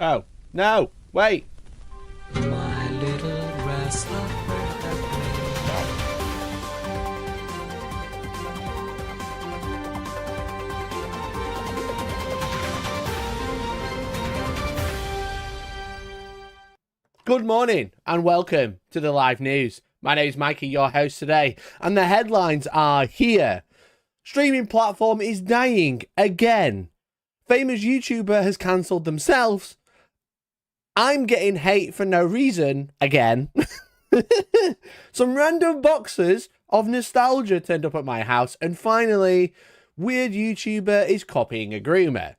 Oh, no, wait. My little grasshopper. Good morning and welcome to the live news. My name is Mikey, your host today, and the headlines are here. Streaming platform is dying again. Famous YouTuber has cancelled themselves. I'm getting hate for no reason again. Some random boxes of nostalgia turned up at my house, and finally, weird YouTuber is copying a groomer.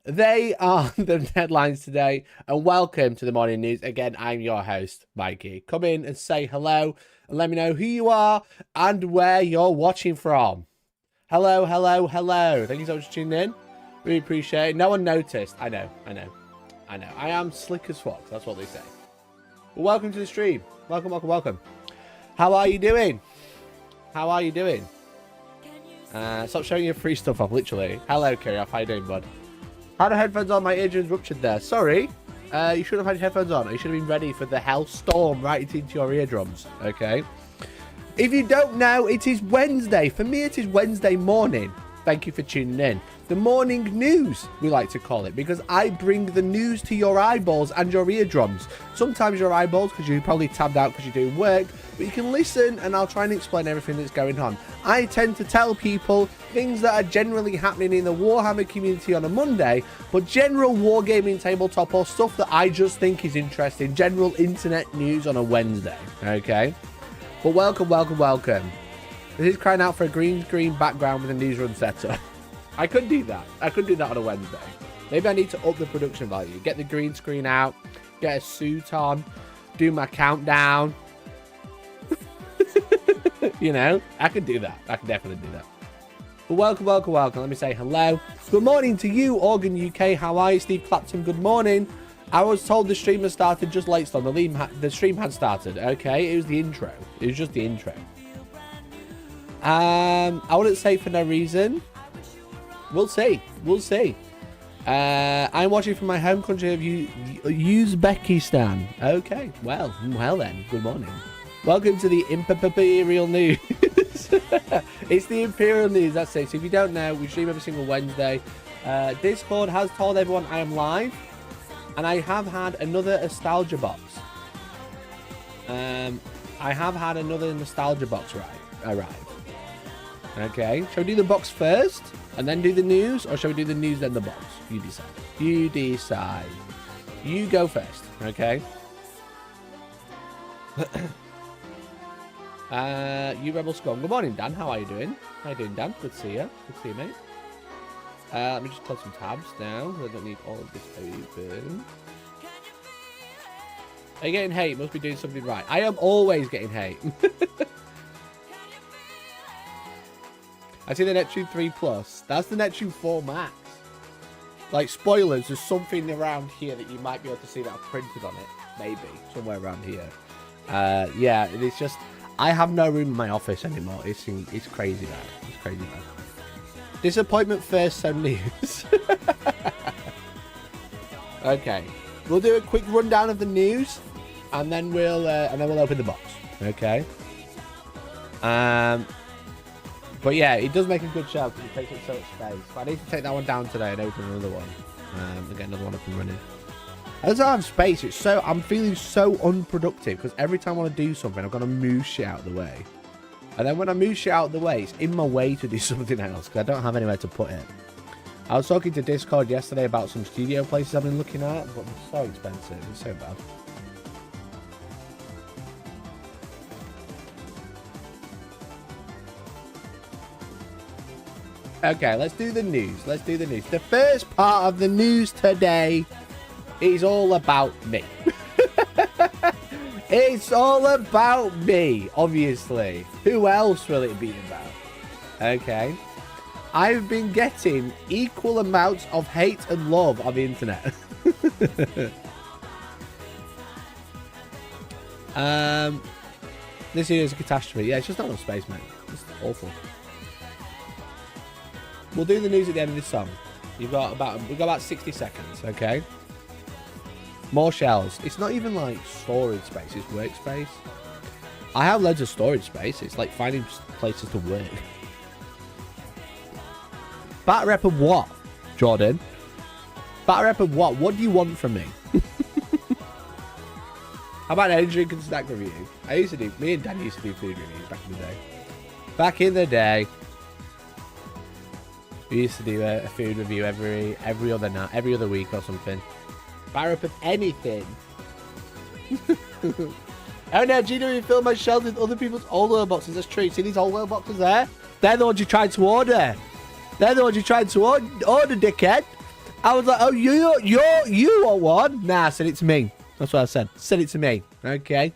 They are the headlines today, and welcome to the morning news. Again, I'm your host, Mikey. Come in and say hello, and let me know who you are and where you're watching from. Hello, hello, hello. Thank you so much for tuning in. Really appreciate it. No one noticed. I know. I am slick as fuck. That's what they say. Well, welcome to the stream. Welcome. How are you doing? Stop showing your free stuff off, literally. Hello, Kirioff. How you doing, bud? Had the headphones on, my eardrums ruptured there. Sorry. You should have had your headphones on. You should have been ready for the Hellstorm right into your eardrums. Okay. If you don't know, it is Wednesday. For me, it is Wednesday morning. Thank you for tuning in. The morning news, we like to call it, because I bring the news to your eyeballs and your eardrums. Sometimes your eyeballs, because you're probably tabbed out because you're doing work, but you can listen and I'll try and explain everything that's going on. I tend to tell people things that are generally happening in the Warhammer community on a Monday, but general wargaming tabletop or stuff that I just think is interesting, general internet news on a Wednesday, okay? But welcome. This is crying out for a green screen background with a newsroom setup. I could do that. On a Wednesday. Maybe I need to up the production value. Get the green screen out. Get a suit on. Do my countdown. You know, I could do that. I could definitely do that. But welcome. Let me say hello. Good morning to you, Organ UK. How are you, Steve Clapton? Good morning. I was told the stream has started just late, Storm. The stream had started. Okay, it was the intro. It was just the intro. I wouldn't say for no reason. We'll see. I'm watching from my home country of Uzbekistan. Okay, well then. Good morning. Welcome to the Imperial News. It's the Imperial News. That's it. So if you don't know, we stream every single Wednesday. Discord has told everyone I am live, and I have had another nostalgia box. Arrive. Okay, shall we do the box first and then do the news, or shall we do the news then the box? You decide. You go first, okay? You Rebel Scum. Good morning, Dan. How are you doing? Dan? Good to see you. Mate. Let me just close some tabs now. I don't need all of this open. Are you getting hate? Must be doing something right. I am always getting hate. I see the Neptune 3 Plus. That's the Neptune 4 Max. Like, spoilers, there's something around here that you might be able to see that I've printed on it. Maybe. Somewhere around here. Yeah, it's just... I have no room in my office anymore. It's crazy, man. It's crazy, man. Disappointment first, so news. Okay. We'll do a quick rundown of the news, and then we'll open the box. Okay. But yeah, it does make a good show because it takes up so much space. But I need to take that one down today and open another one. And get another one up and running. I don't have space. I'm feeling so unproductive because every time I want to do something, I've got to move shit out of the way. And then when I move shit out of the way, it's in my way to do something else because I don't have anywhere to put it. I was talking to Discord yesterday about some studio places I've been looking at, but they're so expensive. It's so bad. Okay, let's do the news. The first part of the news today is all about me. It's all about me, obviously. Who else will it be about? Okay. I've been getting equal amounts of hate and love on the internet. This year is a catastrophe. Yeah, it's just not enough space, mate. It's awful. We'll do the news at the end of this song. We've got about 60 seconds, okay? More shells. It's not even like storage space, it's workspace. I have loads of storage space. It's like finding places to work. Bat rep of what, Jordan? Bat rep of what? What do you want from me? How about energy drink and snack review? Me and Dan used to do food reviews back in the day. Back in the day, we used to do a food review every other night, every other week or something. Bat rep of anything. Oh no, Gino, you fill my shelves with other people's old oil boxes. That's true. See these old oil boxes there? They're the ones you tried to order. They're the ones you tried to order, dickhead. I was like, oh, you want one? Nah, I said it to me. That's what I said. Said it to me. Okay.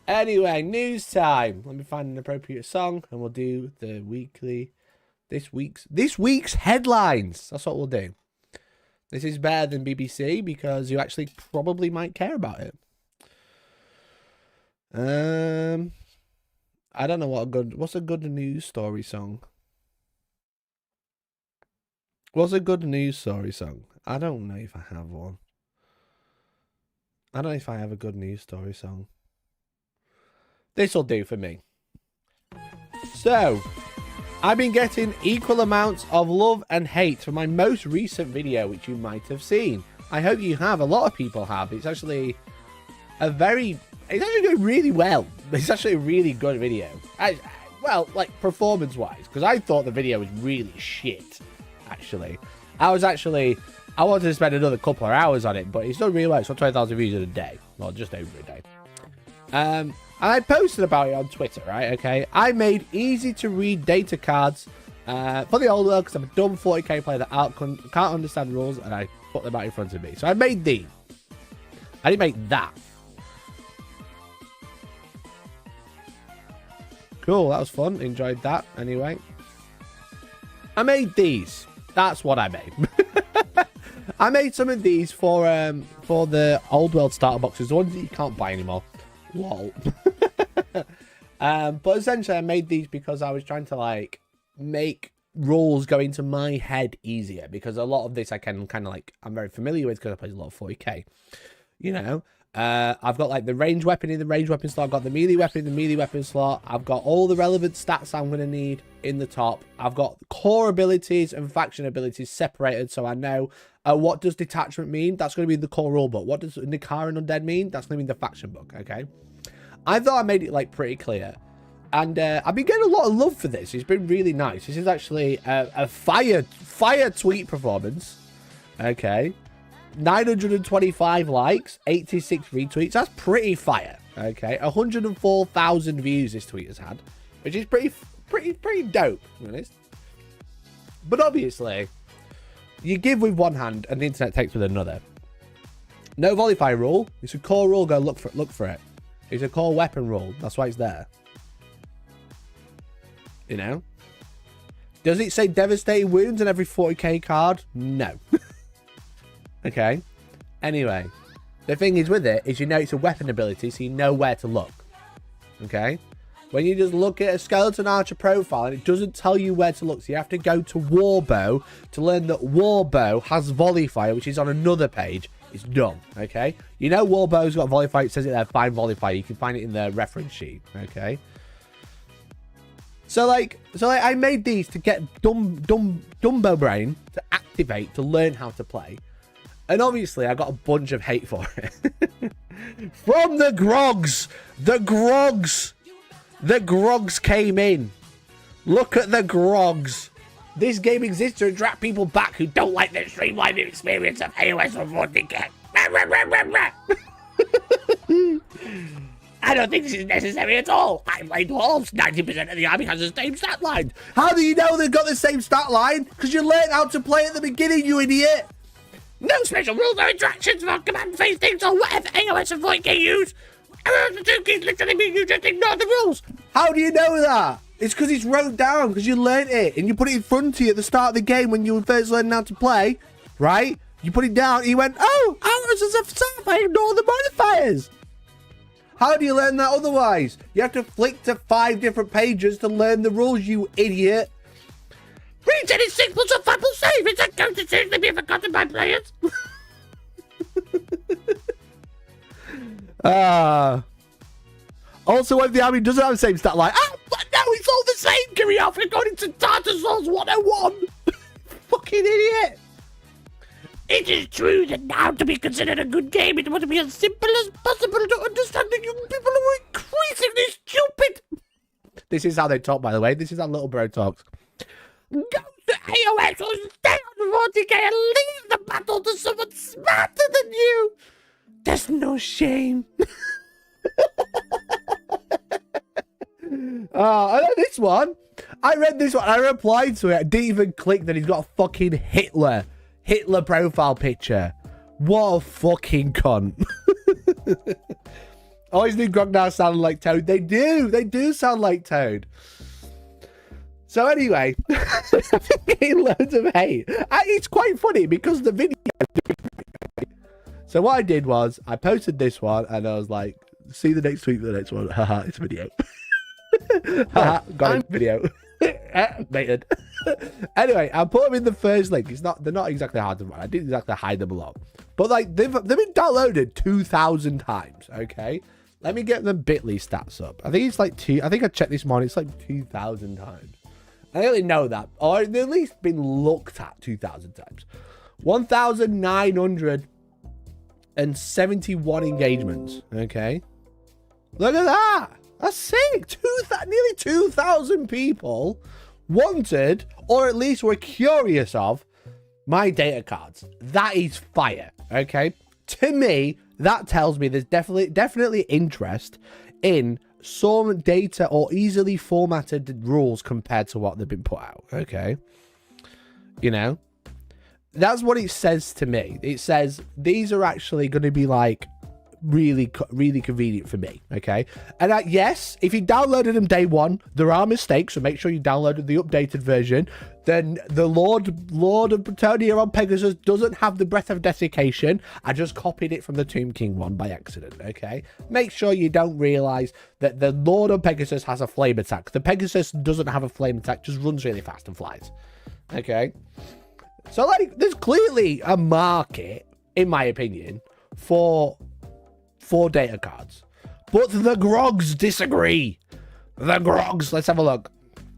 Anyway, news time. Let me find an appropriate song, and we'll do the this week's headlines. That's what we'll do. This is better than BBC because you actually probably might care about it. I don't know what's a good news story song. What's a good news story song? I don't know if I have one. I don't know if I have a good news story song. This'll do for me. So, I've been getting equal amounts of love and hate for my most recent video, which you might have seen. I hope you have. A lot of people have. It's actually it's actually doing really well. It's actually a really good video. Well, like performance-wise, because I thought the video was really shit, actually. I wanted to spend another couple of hours on it, but it's done really well. It's got 20,000 views in a day. Well, just over a day. And I posted about it on Twitter, right? Okay. I made easy-to-read data cards for the old world because I'm a dumb 40k player that can't understand rules, and I put them out in front of me. So I made these. I didn't make that. Cool, that was fun. Enjoyed that. Anyway, I made these. That's what I made. I made some of these for the old world starter boxes, the ones that you can't buy anymore. Lol. But essentially, I made these because I was trying to like make rules go into my head easier, because a lot of this I can kind of like I'm very familiar with because I play a lot of 40k. You know. I've got like the range weapon in the range weapon slot. I've got the melee weapon in the melee weapon slot. I've got all the relevant stats I'm going to need in the top. I've got core abilities and faction abilities separated, so I know what does detachment mean. That's going to be the core rule book. What does Nikara and Undead mean? That's going to be the faction book. Okay. I thought I made it like pretty clear, and I've been getting a lot of love for this. It's been really nice. This is actually a fire tweet performance. Okay. 925 likes, 86 retweets. That's pretty fire. Okay, 104,000 views this tweet has had, which is pretty dope, to be honest. But obviously, you give with one hand and the internet takes with another. No volify rule. It's a core rule. Go look for it. It's a core weapon rule. That's why it's there. You know. Does it say devastating wounds on every 40k card? No. Okay. Anyway, the thing is with it is, you know, it's a weapon ability, so you know where to look. Okay. When you just look at a skeleton archer profile and it doesn't tell you where to look, so you have to go to Warbow to learn that Warbow has volley fire, which is on another page. It's dumb. Okay. You know Warbow's got volley fire. It says it there. Find volley fire. You can find it in the reference sheet. Okay. So I made these to get Dumbo brain to activate to learn how to play. And obviously, I got a bunch of hate for it. From the grogs! The grogs! The grogs came in. Look at the grogs. This game exists to attract people back who don't like the streamlined experience of AOS or 40k. I don't think this is necessary at all. I play dwarves. 90% of the army has the same stat line. How do you know they've got the same stat line? Because you learned how to play at the beginning, you idiot. No special rules or interactions for command phase things or whatever AOS and 40k use. The two keys literally mean you just ignore the rules. How do you know that? It's because it's wrote down, because you learnt it and you put it in front of you at the start of the game when you were first learning how to play, right? You put it down and you went, oh, arrows as a self, I ignore the modifiers. How do you learn that otherwise? You have to flick to 5 different pages to learn the rules, you idiot. Regen is 6 plus a 5 plus save. Is that going to seriously be forgotten by players? Also, if the army doesn't have the same stat line, but no, it's all the same, Kirioff, according to Tartar Souls 101. Fucking idiot. It is true that now to be considered a good game, it must be as simple as possible to understand that young people are increasingly stupid. This is how they talk, by the way. This is how little bro talks. Go to AOS or stay on 40k and leave the battle to someone smarter than you. There's no shame. I know this one. I read this one. I replied to it. I didn't even click that he's got a fucking Hitler profile picture. What a fucking cunt. I always knew Grog now sounded like Toad. They do sound like Toad. So anyway, I'm getting loads of hate. It's quite funny because the video. So what I did was I posted this one and I was like, see the next tweet for the next one. Haha, it's a video. Haha, got a video. Mated. Anyway, I put them in the first link. They're not exactly hard to find. I didn't exactly hide them a lot. But like they've been downloaded 2,000 times. Okay. Let me get the Bitly stats up. I think it's like I think I checked this morning. It's like 2,000 times. I only know that. Or they've at least been looked at 2,000 times. 1,971 engagements. Okay. Look at that. That's sick. Nearly 2,000 people wanted, or at least were curious of, my data cards. That is fire. Okay. To me, that tells me there's definitely interest in some data or easily formatted rules compared to what they've been put out. Okay. You know, that's what it says to me. It says these are actually going to be like really convenient for me. Okay. And yes, if you downloaded them day one, there are mistakes, so make sure you downloaded the updated version. Then the Lord of Bretonia on Pegasus doesn't have the Breath of Desiccation. I just copied it from the Tomb King one by accident. Okay, make sure you don't realize that the Lord of Pegasus has a flame attack. The Pegasus doesn't have a flame attack, just runs really fast and flies. Okay, so like there's clearly a market, in my opinion, for data cards, but the Grogs disagree. The Grogs. Let's have a look.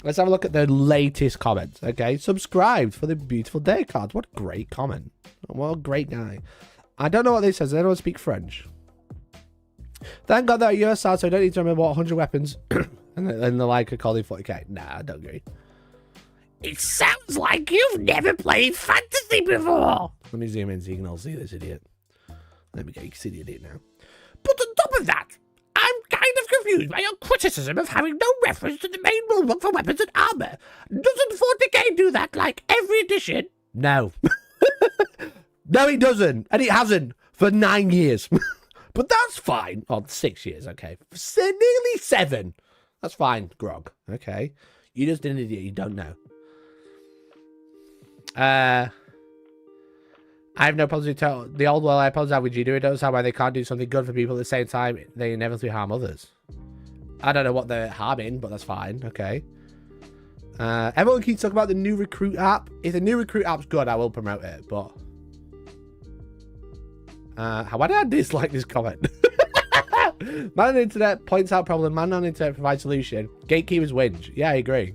Let's have a look at the latest comments. Okay, subscribed for the beautiful data cards. What a great comment. What a great guy. I don't know what this says. I don't speak French. Thank God that you're sad, so I don't need to remember what 100 weapons and the like are calling 40k. Nah, I don't agree. It sounds like you've never played fantasy before. Let me zoom in so you can all see this idiot. Let me go. You can see the idiot now. But on top of that, I'm kind of confused by your criticism of having no reference to the main rulebook for weapons and armor. Doesn't 40k do that like every edition? No. No, it doesn't. And it hasn't for 9 years. But that's fine. Oh, 6 years, okay. Nearly 7. That's fine, Grog. Okay. You're just an idiot. You don't know. I have no positive tell. The old world, I apologize with you. Do it. Don't understand why they can't do something good for people at the same time. They inevitably harm others. I don't know what they're harming, but that's fine. Okay. Everyone keeps talking about the new recruit app. If the new recruit app's good, I will promote it. But why did I dislike this comment? Man on internet points out problem. Man on internet provides solution. Gatekeepers whinge. Yeah, I agree.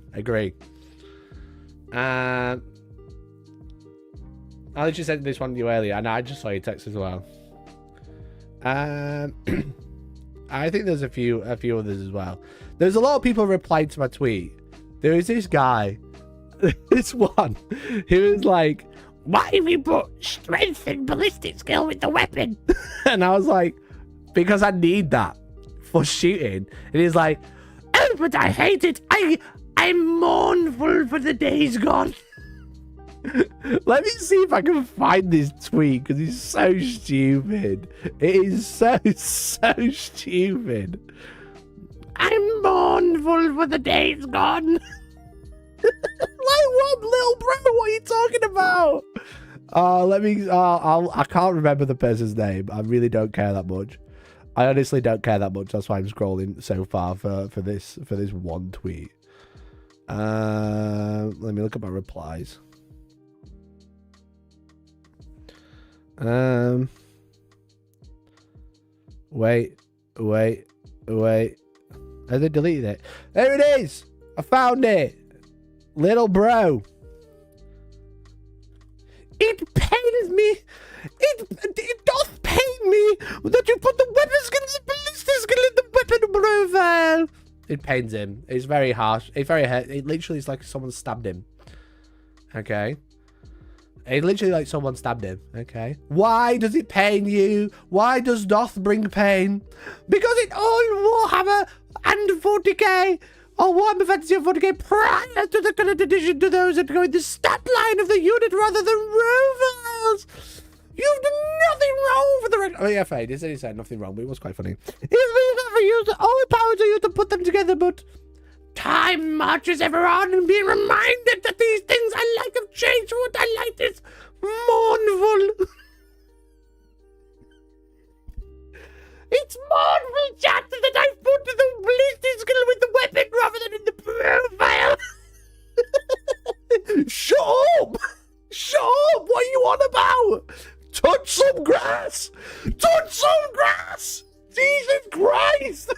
I literally sent this one to you earlier, and I just saw your text as well. I think there's a few others as well. There's a lot of people replied to my tweet. There is this guy, this one, who was like, "Why have you put strength and ballistic skill with the weapon?" And I was like, "Because I need that for shooting." And he's like, "Oh, but I hate it. I'm mournful for the days gone." Let me see if I can find this tweet because it's so stupid. It is so stupid. I'm mournful for the days gone. Like what, little bro? What are you talking about? I can't remember the person's name. I really don't care that much. I honestly don't care that much. That's why I'm scrolling so far for this one tweet. Let me look at my replies. Wait. Have they deleted it? There it is. I found it. Little bro. It pains me. It doth pain me that you put the weapon skill and the ballistic skill in the weapon profile. It pains him. It's very harsh. It's very hurt. It literally is like someone stabbed him. Okay. It literally like someone stabbed him. Okay. Why does it pain you? Why does doth bring pain? Because it all Warhammer and 40k. Or Warhammer Fantasy of 40k prior to the current addition to those that go in the stat line of the unit rather than profiles. You've done nothing wrong for the rest. Oh yeah, Faye, he said nothing wrong, but it was quite funny. It's really for you to all power to you to put them together, but time marches ever on, and being reminded that these things I like have changed. What I like is mournful. It's mournful, chat, that I put the ballistic skill with the weapon rather than in the profile. Shut up! Shut up! What are you on about? Touch some grass! Touch some grass! Jesus Christ!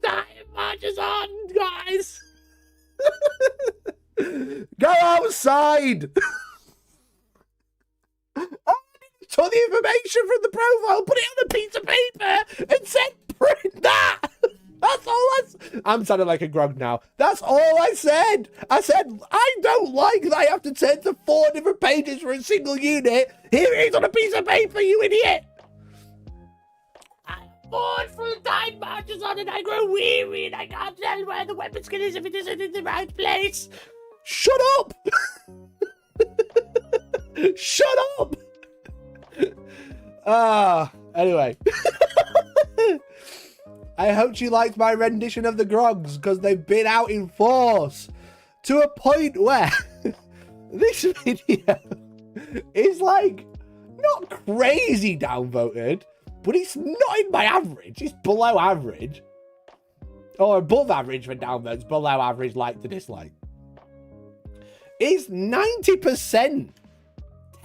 Time marches on, guys! Go outside! Took the information from the profile, put it on a piece of paper, and said, print that! That's all I'm sounding like a grog now. That's all I said. I said, I don't like that I have to turn to 4 different pages for a single unit. Here it is on a piece of paper, you idiot. I'm bored from the time marches on and I grow weary and I can't tell where the weapon skill is if it isn't in the right place. Shut up. Shut up. Anyway. I hope you liked my rendition of the grogs, because they've been out in force to a point where this video is like not crazy downvoted, but it's not in my average. It's below average, or above average for downvotes, below average like to dislike. It's 90%.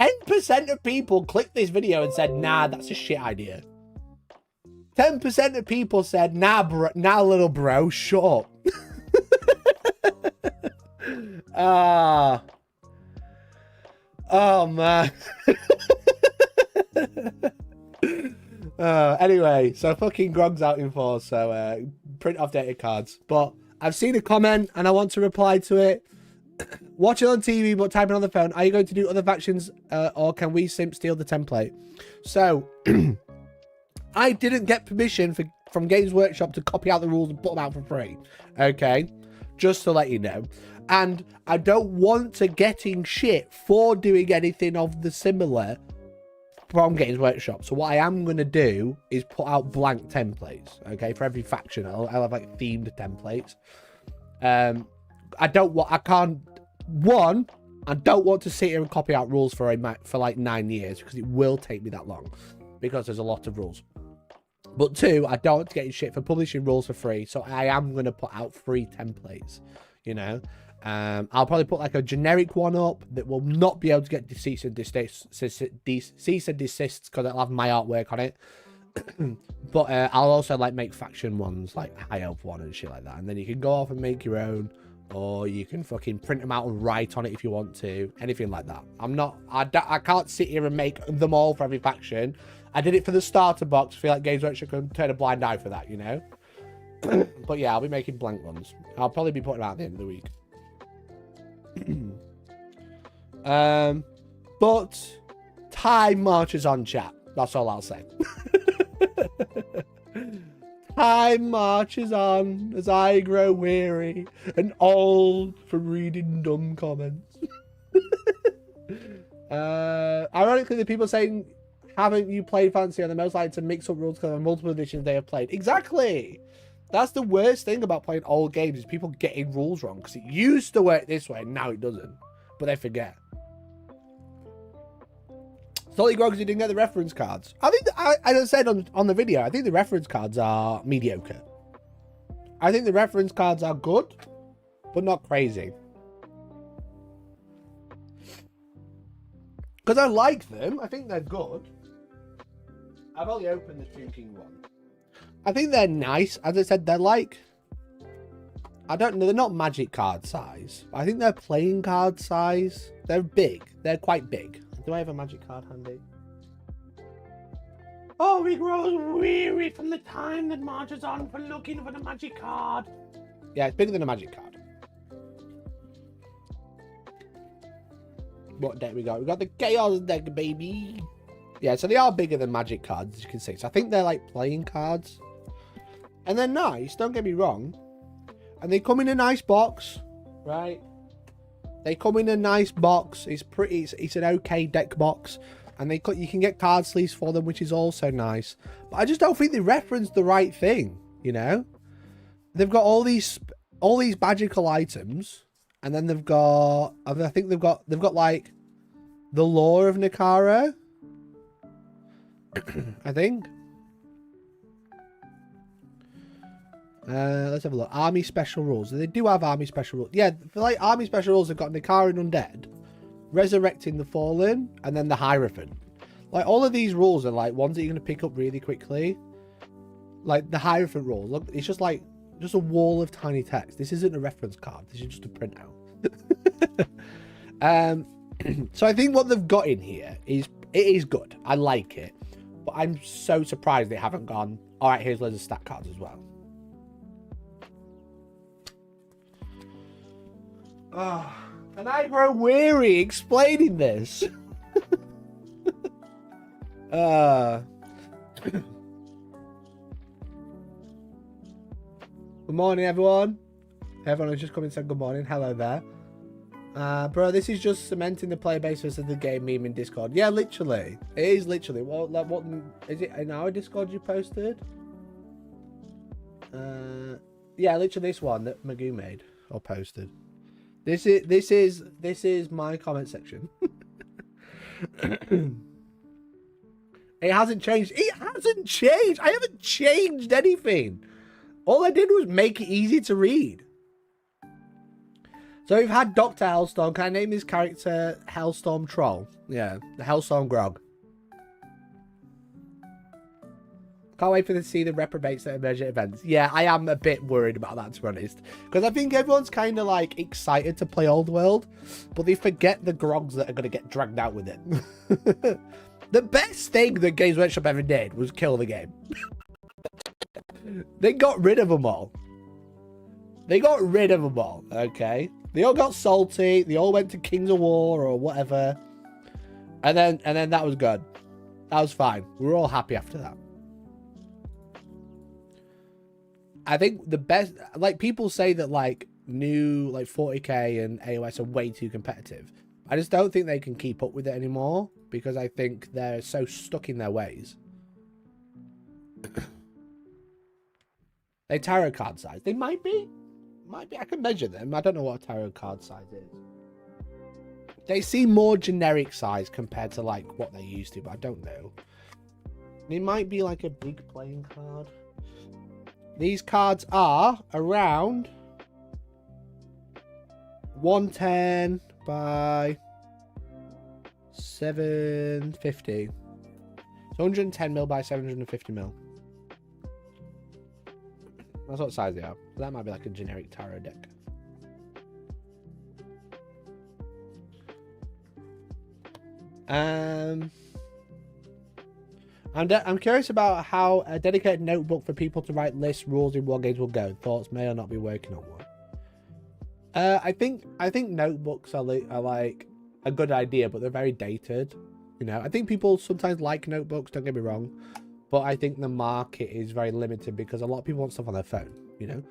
10% of people clicked this video and said, nah, that's a shit idea. 10% of people said, nah, little bro, shut up. Oh, man. Anyway, so fucking grog's out in force, so print off dated cards. But I've seen a comment and I want to reply to it. Watch it on TV, but type it on the phone. Are you going to do other factions, or can we simp steal the template? So... I didn't get permission from Games Workshop to copy out the rules and put them out for free. Okay? Just to let you know. And I don't want to get in shit for doing anything of the similar from Games Workshop. So what I am going to do is put out blank templates. Okay? For every faction. I'll have like themed templates. I don't want to sit here and copy out rules for like 9 years, because it will take me that long, because there's a lot of rules. But 2, I don't want to get in shit for publishing rules for free, so I am going to put out free templates, you know. I'll probably put like a generic one up that will not be able to get cease and desists because it'll have my artwork on it. But I'll also like make faction ones, like High Elf one and shit like that, and then you can go off and make your own, or you can fucking print them out and write on it if you want to, anything like that. I can't sit here and make them all for every faction. I did it for the starter box. I feel like Games Workshop can turn a blind eye for that, you know? But yeah, I'll be making blank ones. I'll probably be putting them out at the end of the week. But time marches on, chat. That's all I'll say. Time marches on as I grow weary and old from reading dumb comments. Ironically, the people saying, haven't you played Fantasy, are the most likely to mix up rules because of multiple editions they have played. Exactly. That's the worst thing about playing old games, is people getting rules wrong, because it used to work this way and now it doesn't. But they forget. Solly Grogs, you didn't get the reference cards. I think, as I said on the video, I think the reference cards are mediocre. I think the reference cards are good, but not crazy. Because I like them. I think they're good. I've only opened the Two King one. I think they're nice. As I said, they're like... I don't know. They're not magic card size. I think they're playing card size. They're big. They're quite big. Do I have a magic card handy? Oh, we grow weary from the time that marches on for looking for the magic card. Yeah, it's bigger than a magic card. What deck we got? We got the Chaos deck, baby. Yeah, so they are bigger than magic cards, as you can see. So I think they're like playing cards. And they're nice, don't get me wrong. And they come in a nice box, right? They come in a nice box. It's pretty, it's an okay deck box. And you can get card sleeves for them, which is also nice. But I just don't think they reference the right thing, you know? They've got all these magical items. And then they've got, I think they've got like the lore of Nikara. I think. Let's have a look. Army special rules. They do have army special rules. Yeah, for like army special rules, they've got Nikara and Undead, Resurrecting the Fallen, and then the Hierophant. Like all of these rules are like ones that you're gonna pick up really quickly. Like the Hierophant rules. Look, it's just like a wall of tiny text. This isn't a reference card. This is just a printout. So I think what they've got in here is good. I like it, but I'm so surprised they haven't gone. All right, here's loads of stat cards as well. Oh, and I grow weary explaining this. Good morning, everyone. Everyone who's just come and said good morning. Hello there. Bro, this is just cementing the player base versus the game meme in Discord. Yeah, literally. It is literally. Well, like, what is it in our Discord you posted? Yeah, literally this one that Magoo made or posted. This is my comment section. It hasn't changed. It hasn't changed. I haven't changed anything. All I did was make it easy to read. So we've had Dr. Hellstorm. Can I name this character Hellstorm Troll? Yeah, the Hellstorm Grog. Can't wait for to see the reprobates that emerge at events. Yeah, I am a bit worried about that, to be honest. Because I think everyone's kind of like excited to play Old World, but they forget the grogs that are going to get dragged out with it. The best thing that Games Workshop ever did was kill the game. They got rid of them all. They got rid of them all, okay? They all got salty. They all went to Kings of War or whatever. And then that was good. That was fine. We were all happy after that. I think the best, like people say that like new like 40k and AOS are way too competitive. I just don't think they can keep up with it anymore because I think they're so stuck in their ways. They tarot card size. They might be. I can measure them. I don't know what a tarot card size is. They seem more generic size compared to like what they used to, but I don't know. They might be like a big playing card. These cards are around 110 by 750. So 110 mil by 750 mil. That's what size they are. That might be like a generic tarot deck. I'm curious about how a dedicated notebook for people to write lists, rules in Wargames will go. Thoughts may or not be working on one. I think notebooks are like a good idea, but they're very dated. You know, I think people sometimes like notebooks. Don't get me wrong, but I think the market is very limited because a lot of people want stuff on their phone. You know,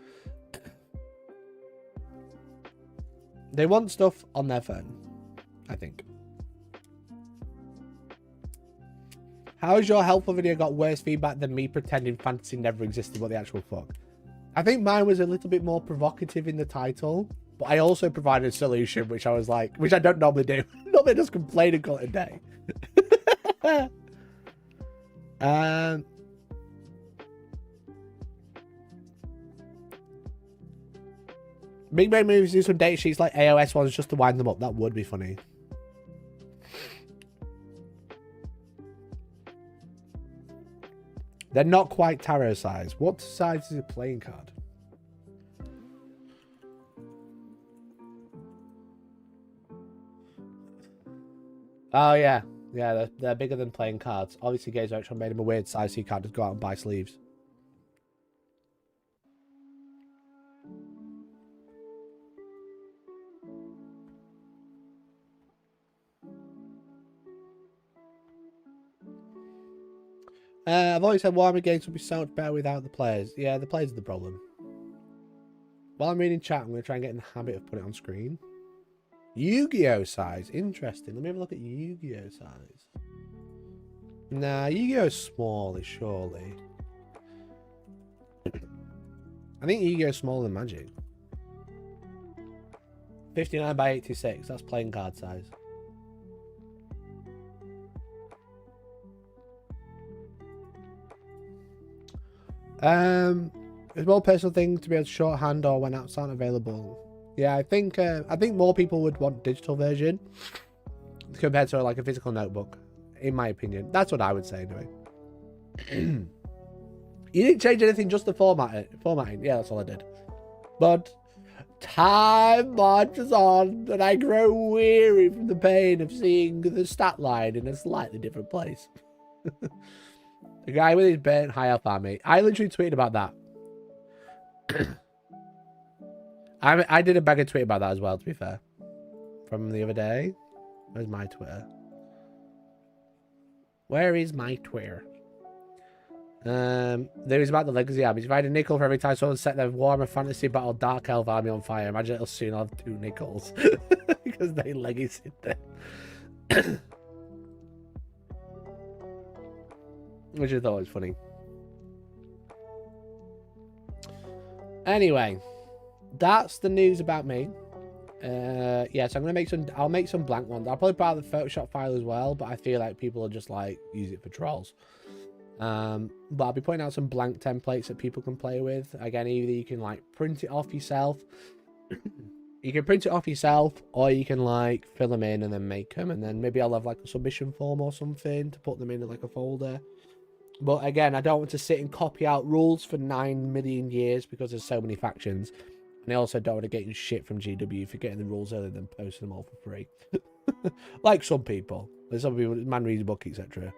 they want stuff on their phone. I think. How's your helpful video got worse feedback than me pretending fantasy never existed? What the actual fuck? I think mine was a little bit more provocative in the title, but I also provided a solution, which I was like, which I don't normally do. Normally just complain and call it a day. Big Brain Movies do some date sheets like AOS ones just to wind them up. That would be funny. They're not quite tarot size. What size is a playing card? Oh, yeah. Yeah, they're bigger than playing cards. Obviously, Games Workshop made them a weird size so you can't just go out and buy sleeves. I've always said Wargaming games would be so much better without the players. Yeah, the players are the problem. While I'm reading chat, I'm going to try and get in the habit of putting it on screen. Yu-Gi-Oh size. Interesting. Let me have a look at Yu-Gi-Oh size. Nah, Yu-Gi-Oh's smallish, surely. I think Yu-Gi-Oh's smaller than Magic. 59 by 86. That's playing card size. It's more personal thing to be able to shorthand or when apps aren't available. Yeah, I think more people would want digital version compared to like a physical notebook, in my opinion. That's what I would say anyway. You didn't change anything, just the formatting. Yeah, that's all I did. But time marches on, and I grow weary from the pain of seeing the stat line in a slightly different place. The guy with his burnt high elf army. I literally tweeted about that. I did a bigger tweet about that as well, to be fair. From the other day. Where's my Twitter? Where is my Twitter? There is about the legacy armies. If I had a nickel for every time someone set their Warhammer Fantasy Battle Dark Elf army on fire, imagine it'll soon have 2 nickels. Because they legacy there. Which I thought was funny. Anyway, that's the news about me. Yeah, so I'm gonna make some. I'll make some blank ones. I'll probably put out the Photoshop file as well, but I feel like people will just like use it for trolls. But I'll be putting out some blank templates that people can play with. Again, either you can like print it off yourself. You can print it off yourself, or you can like fill them in and then make them, and then maybe I'll have like a submission form or something to put them in like a folder. But again, I don't want to sit and copy out rules for 9 million years because there's so many factions. And I also don't want to get you shit from GW for getting the rules earlier than posting them all for free. Like some people. There's some people, man reads a book, etc.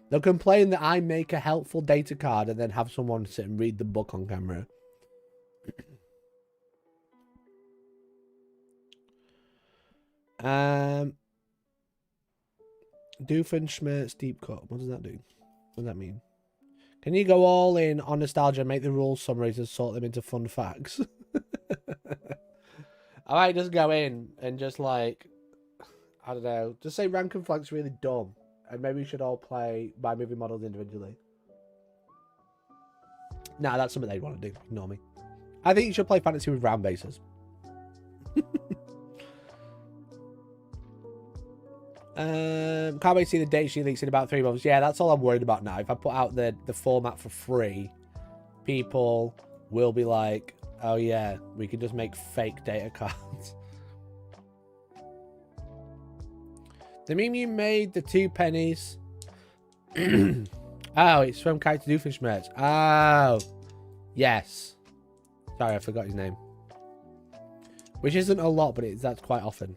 They'll complain that I make a helpful data card and then have someone sit and read the book on camera. Doofenshmirtz deep cut. What does that do? What does that mean? Can you go all in on nostalgia and make the rules summaries and sort them into fun facts? I might just go in and just like, I don't know, just say rank and flank's really dumb. And maybe we should all play by moving models individually. Nah, that's something they'd want to do. Ignore me. I think you should play fantasy with round bases. Can't wait to see the date sheet leaks in about 3 months. Yeah, that's all I'm worried about now. If I put out the format for free, people will be like, oh yeah, we can just make fake data cards. The meme you made, the 2 pennies. Oh, it's from Character Doofenshmirtz. Oh, yes. Sorry, I forgot his name. Which isn't a lot, but that's quite often.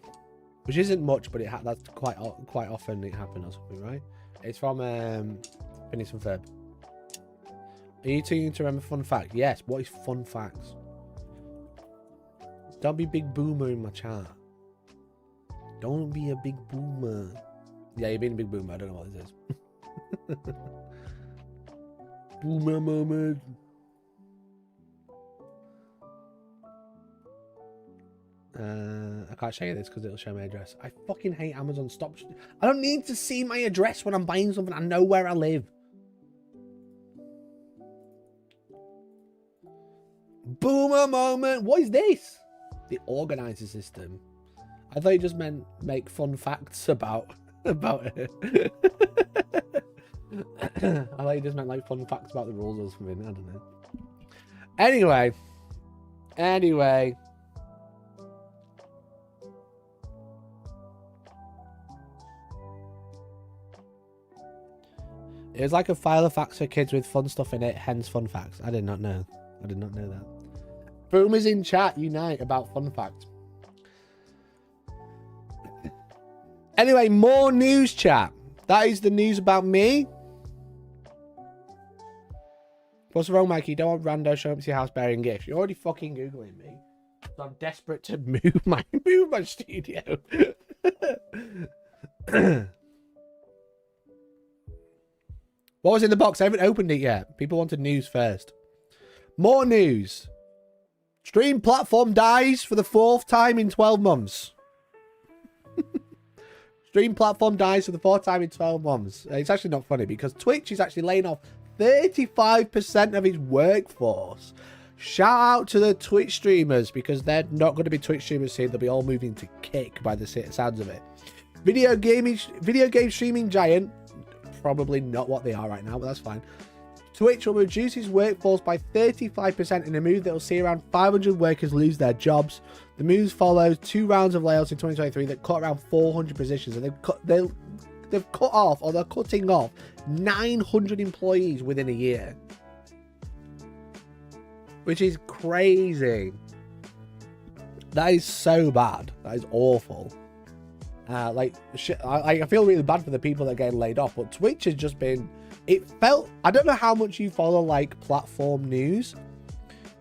Which isn't much, but that's quite often it happens or something, right? It's from Phineas and Ferb. Are you two going to remember fun fact? Yes. What is fun facts? Don't be big boomer in my chat. Don't be a big boomer. Yeah, you're being a big boomer. I don't know what this is. Boomer moment. I can't show you this because it'll show my address. I fucking hate Amazon. Stop. I don't need to see my address when I'm buying something. I know where I live. Boomer moment. What is this? The organizer system. I thought you just meant make fun facts about it. I thought you just meant like fun facts about the rules or something. I don't know. Anyway. It was like a file of facts for kids with fun stuff in it, hence fun facts. I did not know. I did not know that. Boomers in chat unite about fun facts. Anyway, more news, chat. That is the news about me. What's wrong, Mikey? You don't want rando showing up to your house bearing gifts. You're already fucking Googling me. So I'm desperate to move my studio. What was in the box? I haven't opened it yet. People wanted news first. More news. Stream platform dies for the 4th time in 12 months. Stream platform dies for the 4th time in 12 months. It's actually not funny because Twitch is actually laying off 35% of its workforce. Shout out to the Twitch streamers because they're not going to be Twitch streamers soon. They'll be all moving to Kick by the sounds of it. Video game streaming giant. Probably not what they are right now, but that's fine. Twitch will reduce its workforce by 35% in a move that will see around 500 workers lose their jobs. The move follows 2 rounds of layoffs in 2023 that cut around 400 positions, and they've cut off, or they're cutting off 900 employees within a year, which is crazy. That is so bad. That is awful. I feel really bad for the people that are getting laid off, but Twitch has just been, I don't know how much you follow like platform news,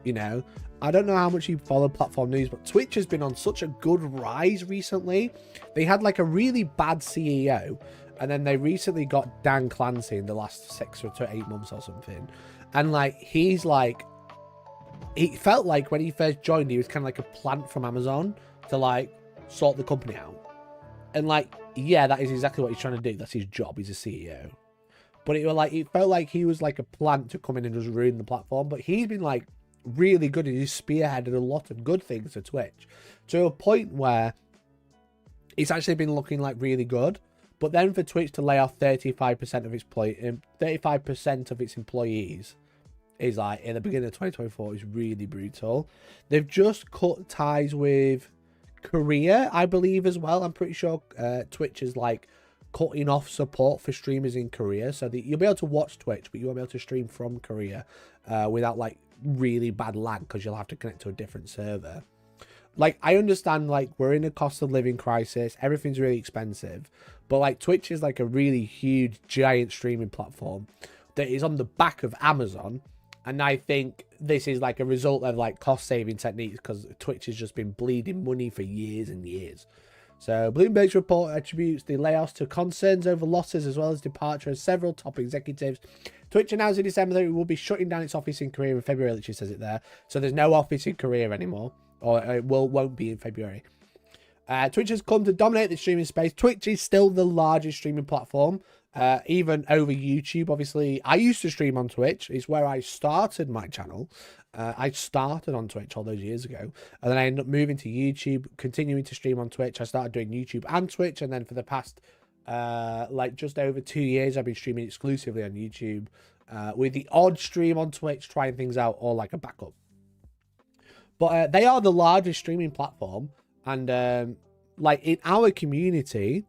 you know, I don't know how much you follow platform news, but Twitch has been on such a good rise recently. They had like a really bad CEO, and then they recently got Dan Clancy in the last 6 to 8 months or something, and like he's like, it felt like when he first joined, he was kind of like a plant from Amazon to like sort the company out. And like, yeah, that is exactly what he's trying to do. That's his job. He's a CEO. But it felt like he was like a plant to come in and just ruin the platform. But he's been like really good. He's spearheaded a lot of good things to Twitch to a point where it's actually been looking like really good. But then for Twitch to lay off 35% of its employees is like in the beginning of 2024 is really brutal. They've just cut ties with Korea, I believe, as well. I'm pretty sure Twitch is like cutting off support for streamers in Korea, so that you'll be able to watch Twitch, but you won't be able to stream from Korea without like really bad lag, because you'll have to connect to a different server. Like, I understand, like, we're in a cost of living crisis, everything's really expensive, but like Twitch is like a really huge giant streaming platform that is on the back of Amazon. And I think this is like a result of like cost saving techniques, because Twitch has just been bleeding money for years and years. So Bloomberg's report attributes the layoffs to concerns over losses as well as departure of several top executives. Twitch announced in December that it will be shutting down its office in Korea in February, which says it there. So there's no office in Korea anymore, or it won't be in February. Twitch has come to dominate the streaming space. Twitch is still the largest streaming platform, even over YouTube. Obviously, I used to stream on Twitch. It's where I started my channel. I started on Twitch all those years ago, and then I ended up moving to YouTube, continuing to stream on Twitch. I started doing YouTube and Twitch, and then for the past like just over 2 years, I've been streaming exclusively on YouTube, with the odd stream on Twitch, trying things out, or like a backup. But they are the largest streaming platform, and like in our community,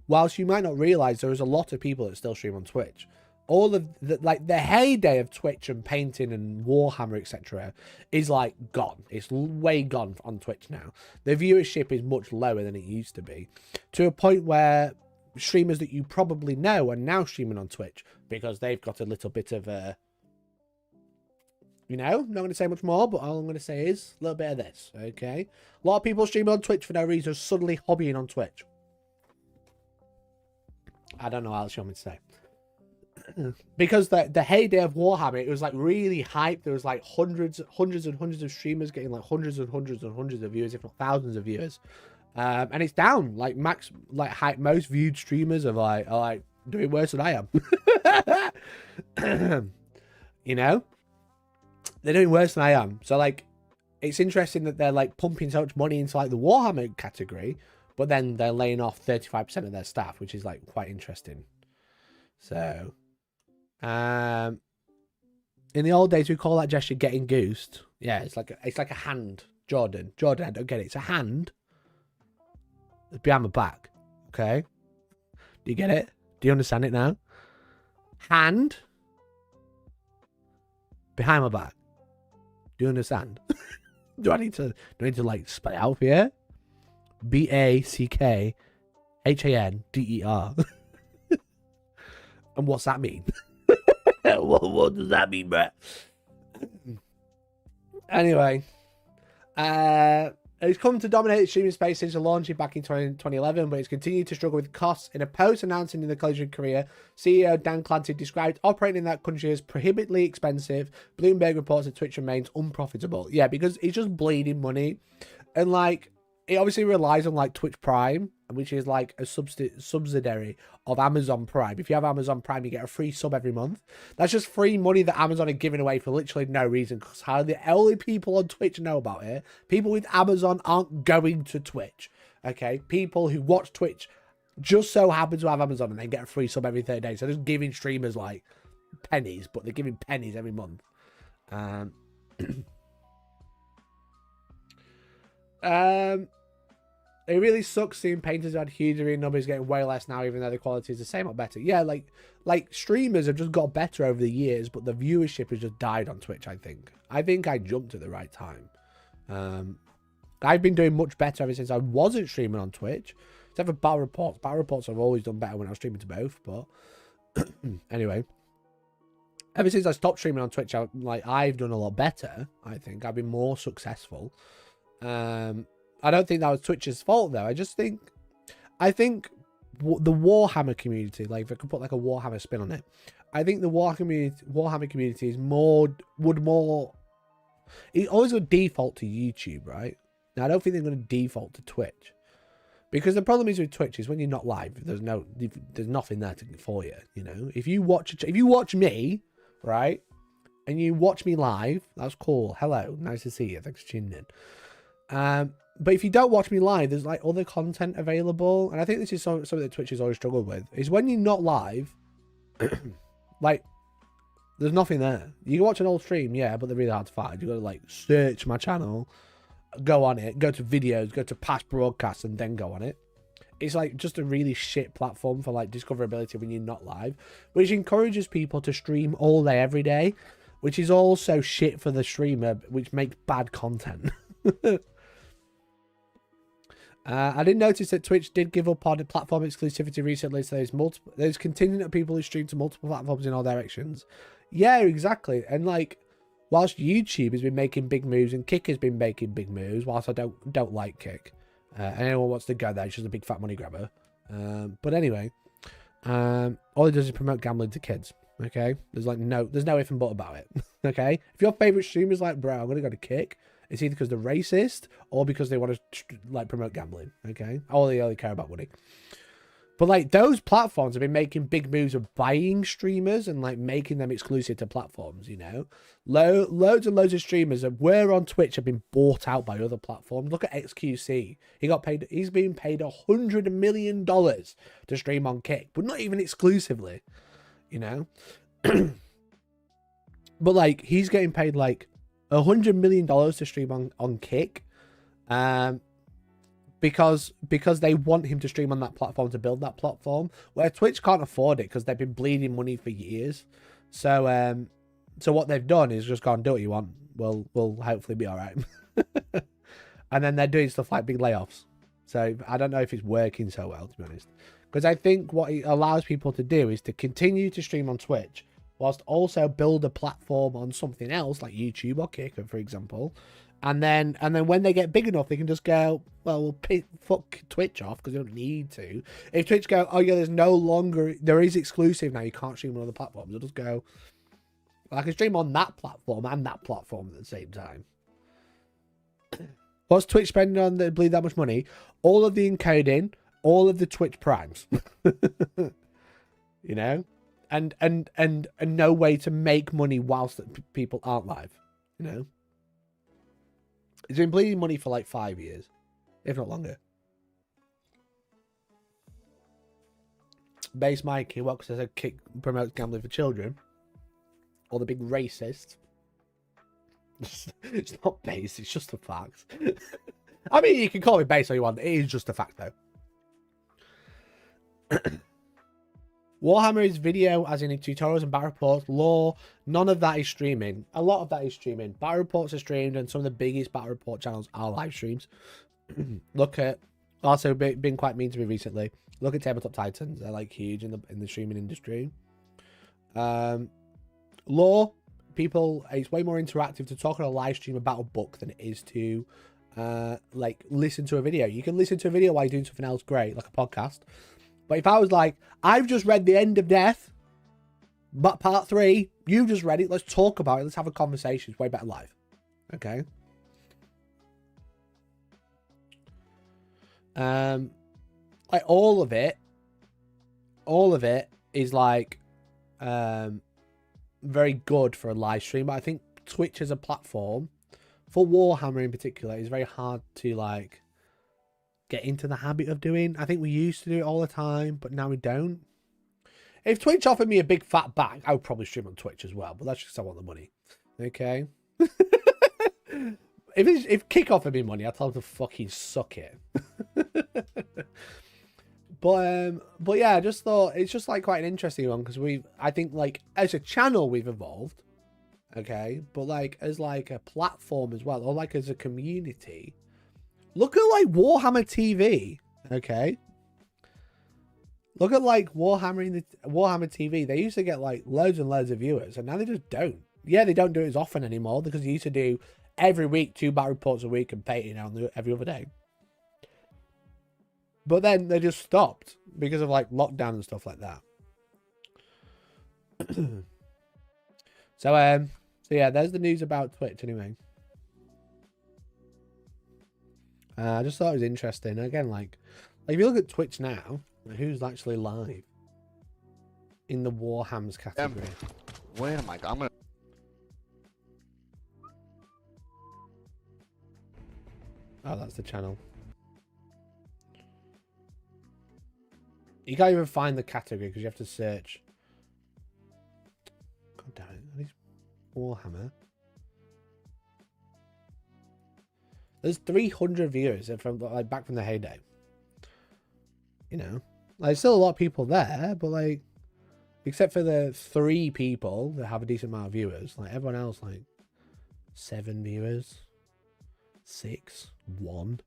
whilst you might not realize, there is a lot of people that still stream on Twitch. All of the heyday of Twitch and painting and Warhammer, etc., is like gone. It's way gone on Twitch now. The viewership is much lower than it used to be, to a point where streamers that you probably know are now streaming on Twitch because they've got a little bit of a, you know, I'm not going to say much more, but all I'm going to say is a little bit of this, okay? A lot of people streaming on Twitch for no reason, suddenly hobbying on Twitch. I don't know what else you want me to say. Because the heyday of Warhammer, it was like really hyped. There was like hundreds and hundreds of streamers getting like hundreds and hundreds of viewers, if not thousands of viewers. And it's down. Like most viewed streamers are like doing worse than I am. You know? They're doing worse than I am. So like, it's interesting that they're like pumping so much money into like the Warhammer category, but then they're laying off 35% of their staff, which is like quite interesting. So, in the old days, we call that gesture getting goosed. Yeah, it's like a hand. Jordan, I don't get it. It's a hand. It's behind my back. Okay. Do you get it? Do you understand it now? hand behind my back. Do you understand? do I need to like spell it out here? BACKHANDER. And what's that mean? what does that mean, Brett? Anyway, it's come to dominate the streaming space since the launch back in 2011, but it's continued to struggle with costs. In a post announcing in the closure of Korea, CEO Dan Clancy described operating in that country as prohibitively expensive. Bloomberg reports that Twitch remains unprofitable. Yeah, because it's just bleeding money. And like, it obviously relies on like Twitch Prime, which is like a subsidiary of Amazon Prime. If you have Amazon Prime, you get a free sub every month. That's just free money that Amazon are giving away for literally no reason, because how the only people on Twitch know about it. People with Amazon aren't going to Twitch. Okay, people who watch Twitch just so happen to have Amazon and they get a free sub every 30 days. So they're just giving streamers like pennies, but they're giving pennies every month. It really sucks seeing painters who had huge arena numbers getting way less now, even though the quality is the same or better. Yeah, like streamers have just got better over the years, but the viewership has just died on Twitch, I think. I think I jumped at the right time. I've been doing much better ever since I wasn't streaming on Twitch. Except for Battle Reports. Battle Reports I've always done better when I was streaming to both, but anyway. Ever since I stopped streaming on Twitch, I've done a lot better, I think. I've been more successful. I don't think that was Twitch's fault, though. I think the Warhammer community, like if I could put like a Warhammer spin on it, I think the Warhammer community is it always would default to YouTube, right? Now I don't think they're going to default to Twitch, because the problem is with Twitch is when you're not live, there's nothing there for you. You know, if you watch me, right, and you watch me live, that's cool. Hello, nice to see you. Thanks for tuning in. But if you don't watch me live, there's like other content available. And I think this is something that Twitch has always struggled with, is when you're not live, like, there's nothing there. You can watch an old stream, yeah, but they're really hard to find. You've got to like search my channel, go on it, go to videos, go to past broadcasts, and then go on it. It's like just a really shit platform for like discoverability when you're not live, which encourages people to stream all day, every day, which is also shit for the streamer, which makes bad content. I did notice that Twitch did give up on platform exclusivity recently, so there's contingent of people who stream to multiple platforms in all directions. Yeah, exactly. And like, whilst YouTube has been making big moves and Kick has been making big moves, whilst I don't like Kick, and anyone wants to go there, it's just a big fat money grabber. But anyway, all it does is promote gambling to kids. Okay, there's no if and but about it. Okay, if your favorite streamer is like, bro, I'm gonna go to Kick, it's either because they're racist or because they want to like promote gambling. Okay, all they only care about money. But like, those platforms have been making big moves of buying streamers and like making them exclusive to platforms. You know, loads and loads of streamers that were on Twitch have been bought out by other platforms. Look at XQC. He's being paid $100 million to stream on Kick, but not even exclusively. You know, but like, he's getting paid like $100 million to stream on Kick, because they want him to stream on that platform to build that platform, where Twitch can't afford it because they've been bleeding money for years. So what they've done is just gone, do what you want. We'll hopefully be all right. And then they're doing stuff like big layoffs. So I don't know if it's working so well, to be honest. Because I think what it allows people to do is to continue to stream on Twitch, whilst also build a platform on something else like YouTube or Kicker, for example. And then when they get big enough, they can just go, well, we'll fuck Twitch off because they don't need to. If Twitch go, oh yeah, there is exclusive now, you can't stream on other platforms. They'll just go, well, I can stream on that platform and that platform at the same time. What's Twitch spending on that bleed that much money? All of the encoding, all of the Twitch primes. You know? And no way to make money whilst people aren't live. You know? It's been bleeding money for like 5 years, if not longer. Base Mikey, what? Because I said Kick promotes gambling for children. Or the big racist. It's not base, it's just a fact. I mean, you can call me base all you want. It is just a fact, though. Warhammer is video, as in tutorials and battle reports, lore. None of that is streaming. A lot of that is streaming. Battle reports are streamed, and some of the biggest battle report channels are live streams. Look at, also been quite mean to me recently. Look at Tabletop Titans. They're like huge in the streaming industry. Lore, people, it's way more interactive to talk on a live stream about a book than it is to like listen to a video. You can listen to a video while you're doing something else great, like a podcast. But if I was like, I've just read The End of Death, but part 3, you've just read it, let's talk about it, let's have a conversation. It's way better live. Okay. Like all of it is like very good for a live stream, but I think Twitch as a platform for Warhammer in particular is very hard to like get into the habit of doing. I think we used to do it all the time, but now we don't. If Twitch offered me a big fat bag, I would probably stream on Twitch as well, but that's just I want the money. Okay. If Kick offered me money, I'd tell him to fucking suck it. But yeah, I just thought it's just like quite an interesting one because I think like as a channel we've evolved, okay, but like as like a platform as well, or like as a community. Look at like Warhammer TV, okay. Look at like Warhammer TV. They used to get like loads and loads of viewers, and now they just don't. Yeah, they don't do it as often anymore because they used to do every week 2 battle reports a week and painting on every other day. But then they just stopped because of like lockdown and stuff like that. So yeah, there's the news about Twitch anyway. I just thought it was interesting. Again, like if you look at Twitch now, who's actually live in the Warhams category? Wait a minute, I'm gonna. Oh, that's the channel. You can't even find the category because you have to search. God damn it. At least Warhammer. There's 300 viewers from like back from the heyday. You know, like there's still a lot of people there, but like, except for the 3 people that have a decent amount of viewers, like everyone else, like 7 viewers, 6, 1.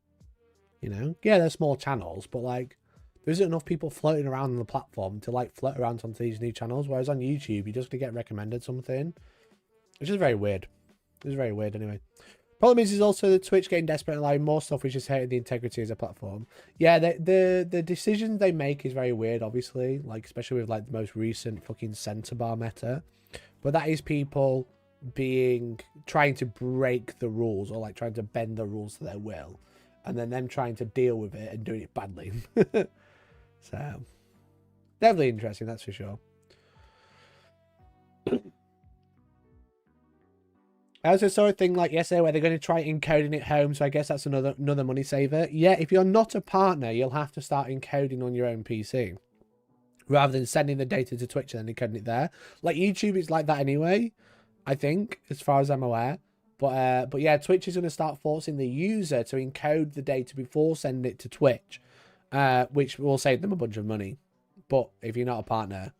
You know, yeah, they're small channels, but like, there isn't enough people floating around on the platform to like float around onto these new channels. Whereas on YouTube, you just get recommended something. It's just very weird. It's very weird anyway. Problem is also the Twitch getting desperate and allowing more stuff, which is hurting the integrity as a platform. Yeah, the decisions they make is very weird, obviously. Like, especially with like the most recent fucking censor bar meta. But that is people trying to break the rules or like trying to bend the rules to their will. And then them trying to deal with it and doing it badly. So, definitely interesting, that's for sure. I also saw a thing like yesterday where they're going to try encoding it home, so I guess that's another money saver. Yeah, if you're not a partner, you'll have to start encoding on your own PC. Rather than sending the data to Twitch and then encoding it there. Like YouTube is like that anyway, I think, as far as I'm aware. But yeah, Twitch is going to start forcing the user to encode the data before sending it to Twitch. Which will save them a bunch of money. But if you're not a partner,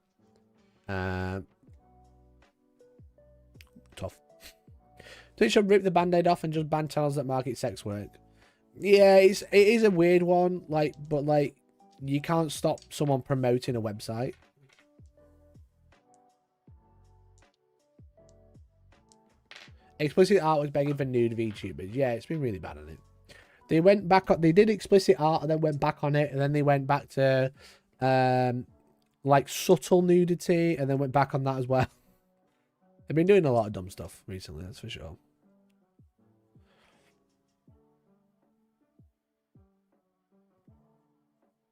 tough. Twitch should rip the band-aid off and just ban channels that market sex work. Yeah, it is a weird one. Like, but like, you can't stop someone promoting a website. Explicit art was begging for nude VTubers. Yeah, it's been really bad on it. They went back on, they did explicit art and then went back on it, and then they went back to like subtle nudity and then went back on that as well. They've been doing a lot of dumb stuff recently, that's for sure.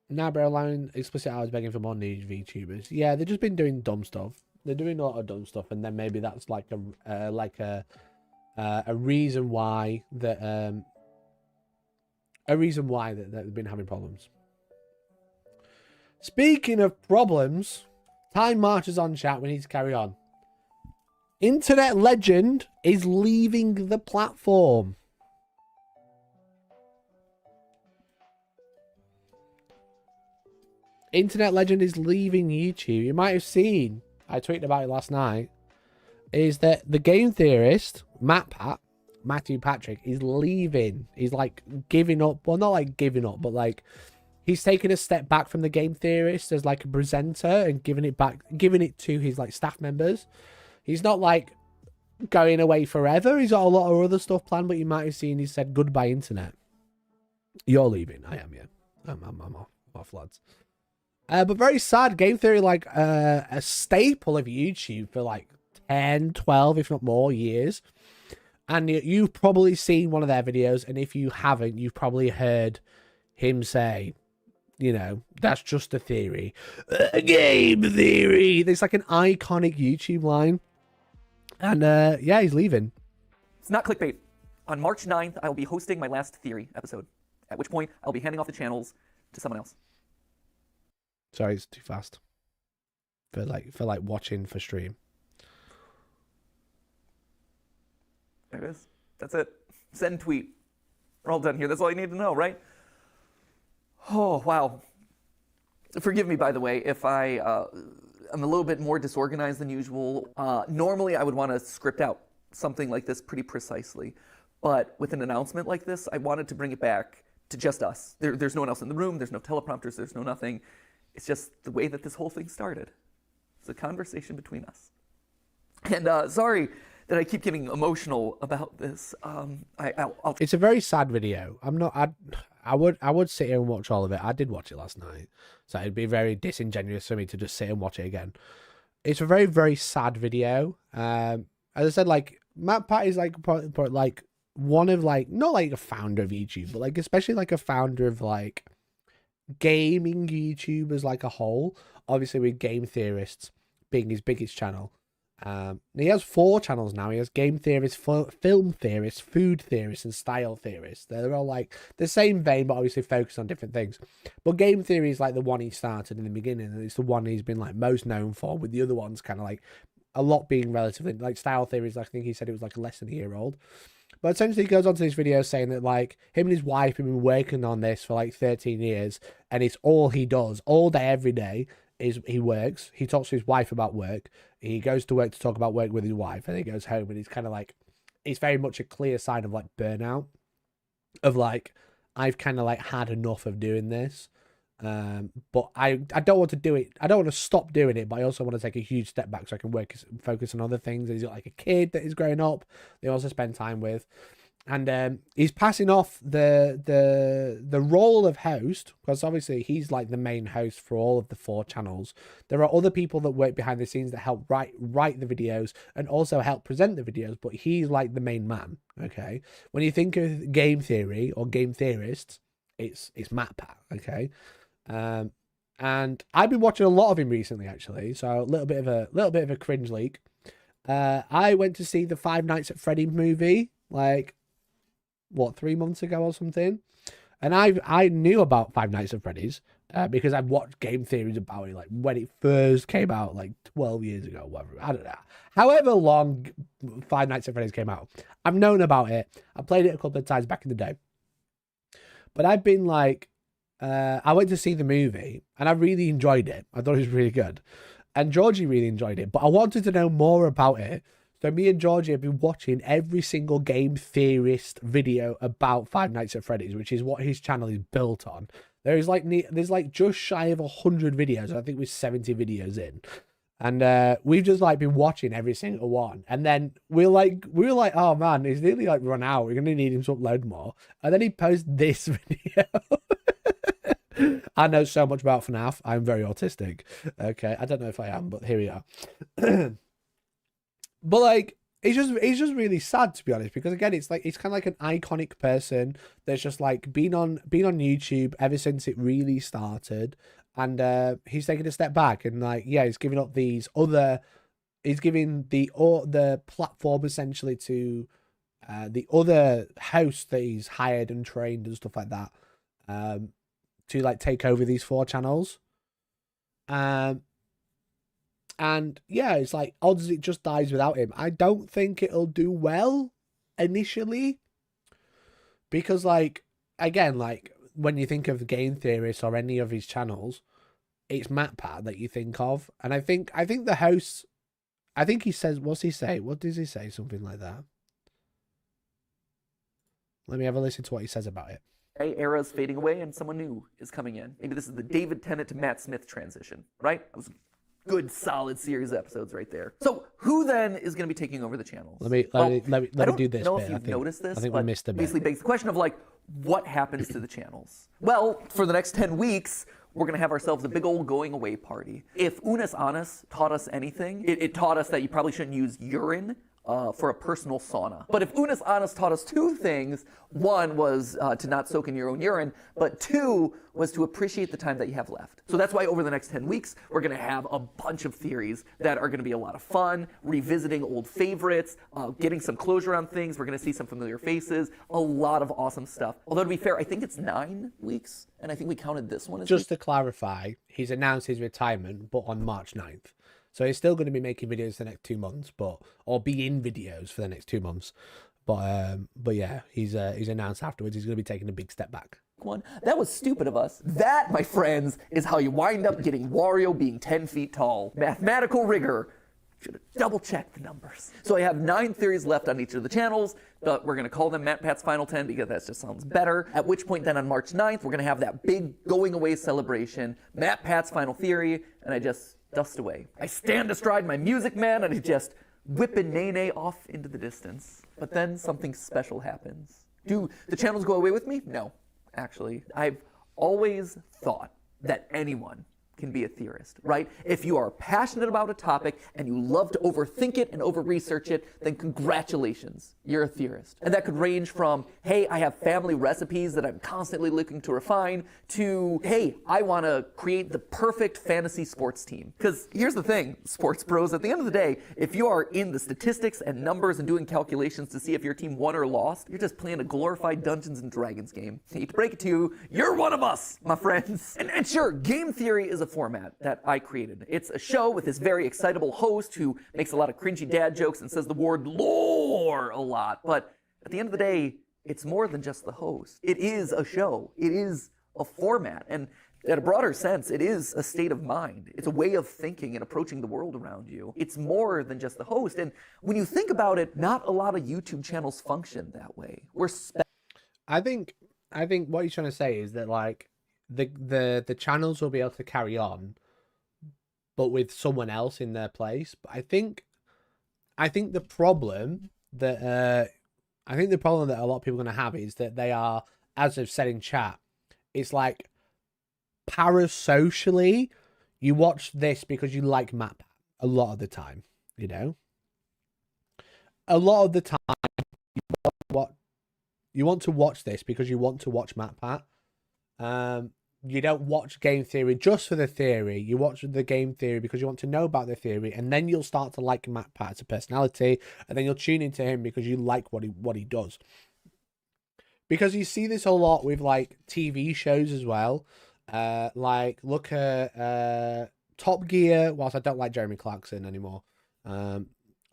Now they're allowing explicit art is begging for more nude VTubers. Yeah, they've just been doing dumb stuff. They're doing a lot of dumb stuff, and then maybe that's like a reason why that they've been having problems. Speaking of problems, time marches on, chat. We need to carry on. Internet legend is leaving the platform. internet legend is leaving YouTube. You might have seen, I tweeted about it last night, is that the game theorist, Matthew Patrick, is leaving. He's like giving up. Well, not like giving up, but like he's taken a step back from the game theorist as like a presenter and giving it to his like staff members. He's not like going away forever. He's got a lot of other stuff planned, but you might have seen he said goodbye internet. You're leaving. I am, yeah. I'm off, lads. But very sad. Game theory, like a staple of YouTube for like 10, 12, if not more years. And you've probably seen one of their videos. And if you haven't, you've probably heard him say, you know, that's just a theory. A game theory. It's like an iconic YouTube line. And yeah, he's leaving. It's not clickbait. On March 9th, I will be hosting my last theory episode, at which point I'll be handing off the channels to someone else. Sorry, it's too fast. For like watching for stream. There it is. That's it. Send tweet. We're all done here. That's all you need to know, right? Oh, wow. Forgive me, by the way, if I'm a little bit more disorganized than usual. Normally, I would want to script out something like this pretty precisely. But with an announcement like this, I wanted to bring it back to just us. There's no one else in the room. There's no teleprompters. There's no nothing. It's just the way that this whole thing started. It's a conversation between us. And sorry that I keep getting emotional about this. I'll... It's a very sad video. I would sit here and watch all of it. I did watch it last night, so it'd be very disingenuous for me to just sit and watch it again. It's a very, very sad video. As I said, like Matt Pat is like one of like not like a founder of YouTube, but like especially like a founder of like gaming YouTube as like a whole. Obviously, with Game Theorists being his biggest channel. He has 4 channels now. He has Game Theorist, Film Theorist, Food Theorist, and Style Theorist. They're all like the same vein, but obviously focused on different things. But Game Theory is like the one he started in the beginning, and it's the one he's been like most known for, with the other ones kind of like a lot being relatively like Style Theories. I think he said it was like less than a year old. But essentially, he goes on to this video saying that like him and his wife have been working on this for like 13 years, and it's all he does all day, every day. Is he works, he talks to his wife about work, he goes to work to talk about work with his wife, and he goes home, and he's kind of like, it's very much a clear sign of like burnout, of like, I've kind of like had enough of doing this, but I don't want to do it, I don't want to stop doing it, but I also want to take a huge step back so I can focus on other things. And he's got like a kid that is growing up, they also spend time with. And he's passing off the role of host, because obviously he's like the main host for all of the 4 channels. There are other people that work behind the scenes that help write the videos and also help present the videos, but he's like the main man. Okay, when you think of game theory or game theorists, it's Matt Pat. Okay, and I've been watching a lot of him recently, actually. So a little bit of a cringe leak. I went to see the Five Nights at Freddy movie like, what, 3 months ago or something, and I knew about Five Nights at Freddy's because I've watched game theories about it like when it first came out like 12 years ago, whatever, I don't know, however long Five Nights at Freddy's came out. I've known about it. I played it a couple of times back in the day, but I've been like, I went to see the movie and I really enjoyed it. I thought it was really good, and Georgie really enjoyed it, but I wanted to know more about it. So me and Georgie have been watching every single game theorist video about Five Nights at Freddy's, which is what his channel is built on. There's like just shy of 100 videos. I think we're 70 videos in, and we've just like been watching every single one. And then we were like, oh man, he's nearly like run out. We're gonna need him to upload more. And then he posted this video. I know so much about FNAF. I'm very autistic. Okay, I don't know if I am, but here we are. But like, it's just really sad, to be honest, because again, it's kind of like an iconic person that's just like been on YouTube ever since it really started, and he's taking a step back, and like, yeah, he's giving up he's giving the platform essentially to the other hosts that he's hired and trained and stuff like that, to like take over these 4 channels. And yeah, it's like odds it just dies without him. I don't think it'll do well initially, because like, again, like when you think of Game Theorist or any of his channels, it's MatPat that you think of. And I think the hosts, I think he says, what's he say? What does he say? Something like that. Let me have a listen to what he says about it. Era is fading away and someone new is coming in. Maybe this is the David Tennant to Matt Smith transition, right? That was a good, solid series of episodes right there. So who then is going to be taking over the channels? Let me do this. I don't know bit. if you've noticed this, I think but we missed a bit. basically begs the question of like, what happens to the channels? Well, for the next 10 weeks, we're going to have ourselves a big old going away party. If Unis Anus taught us anything, it taught us that you probably shouldn't use urine for a personal sauna. But if Unis Anus taught us two things, one was to not soak in your own urine, but two was to appreciate the time that you have left. So that's why over the next 10 weeks, we're going to have a bunch of theories that are going to be a lot of fun, revisiting old favorites, getting some closure on things. We're going to see some familiar faces, a lot of awesome stuff. Although to be fair, I think it's 9 weeks, and I think we counted this one as Just to clarify, he's announced his retirement, but on March 9th. So he's still going to be making videos the next 2 months, or be in videos for the next 2 months. But yeah, he's announced afterwards he's going to be taking a big step back. one. That was stupid of us. That, my friends, is how you wind up getting Wario being 10 feet tall. Mathematical rigor. Should have double-checked the numbers. So I have 9 theories left on each of the channels, but we're going to call them Matt Pat's Final 10 because that just sounds better. At which point then on March 9th, we're going to have that big going away celebration, Matt Pat's Final Theory, and I just dust away. I stand astride my Music Man and I just whip a nay-nay off into the distance. But then something special happens. Do the channels go away with me? No, actually. I've always thought that anyone can be a theorist, right? If you are passionate about a topic and you love to overthink it and over-research it, then congratulations, you're a theorist. And that could range from, hey, I have family recipes that I'm constantly looking to refine, to, hey, I want to create the perfect fantasy sports team. Because here's the thing, sports bros, at the end of the day, if you are in the statistics and numbers and doing calculations to see if your team won or lost, you're just playing a glorified Dungeons and Dragons game. I hate to break it to you, you're one of us, my friends. And sure, game theory is a format that I created. It's a show with this very excitable host who makes a lot of cringy dad jokes and says the word lore a lot. But at the end of the day, it's more than just the host. It is a show. It is a format. And in a broader sense, it is a state of mind. It's a way of thinking and approaching the world around you. It's more than just the host. And when you think about it, not a lot of YouTube channels function that way. I think what he's trying to say is that like the channels will be able to carry on, but with someone else in their place. But I think the problem that a lot of people are going to have is that they are, as I've said in chat, it's like parasocially, you watch this because you like Matt a lot of the time, you know? A lot of the time, you want to watch this because you want to watch Matt Pat. You don't watch game theory just for the theory. You watch the game theory because you want to know about the theory, and then you'll start to like Matt Pat as a personality, and then you'll tune into him because you like what he does. Because you see this a lot with like TV shows as well. Like look at Top Gear. Whilst I don't like Jeremy Clarkson anymore,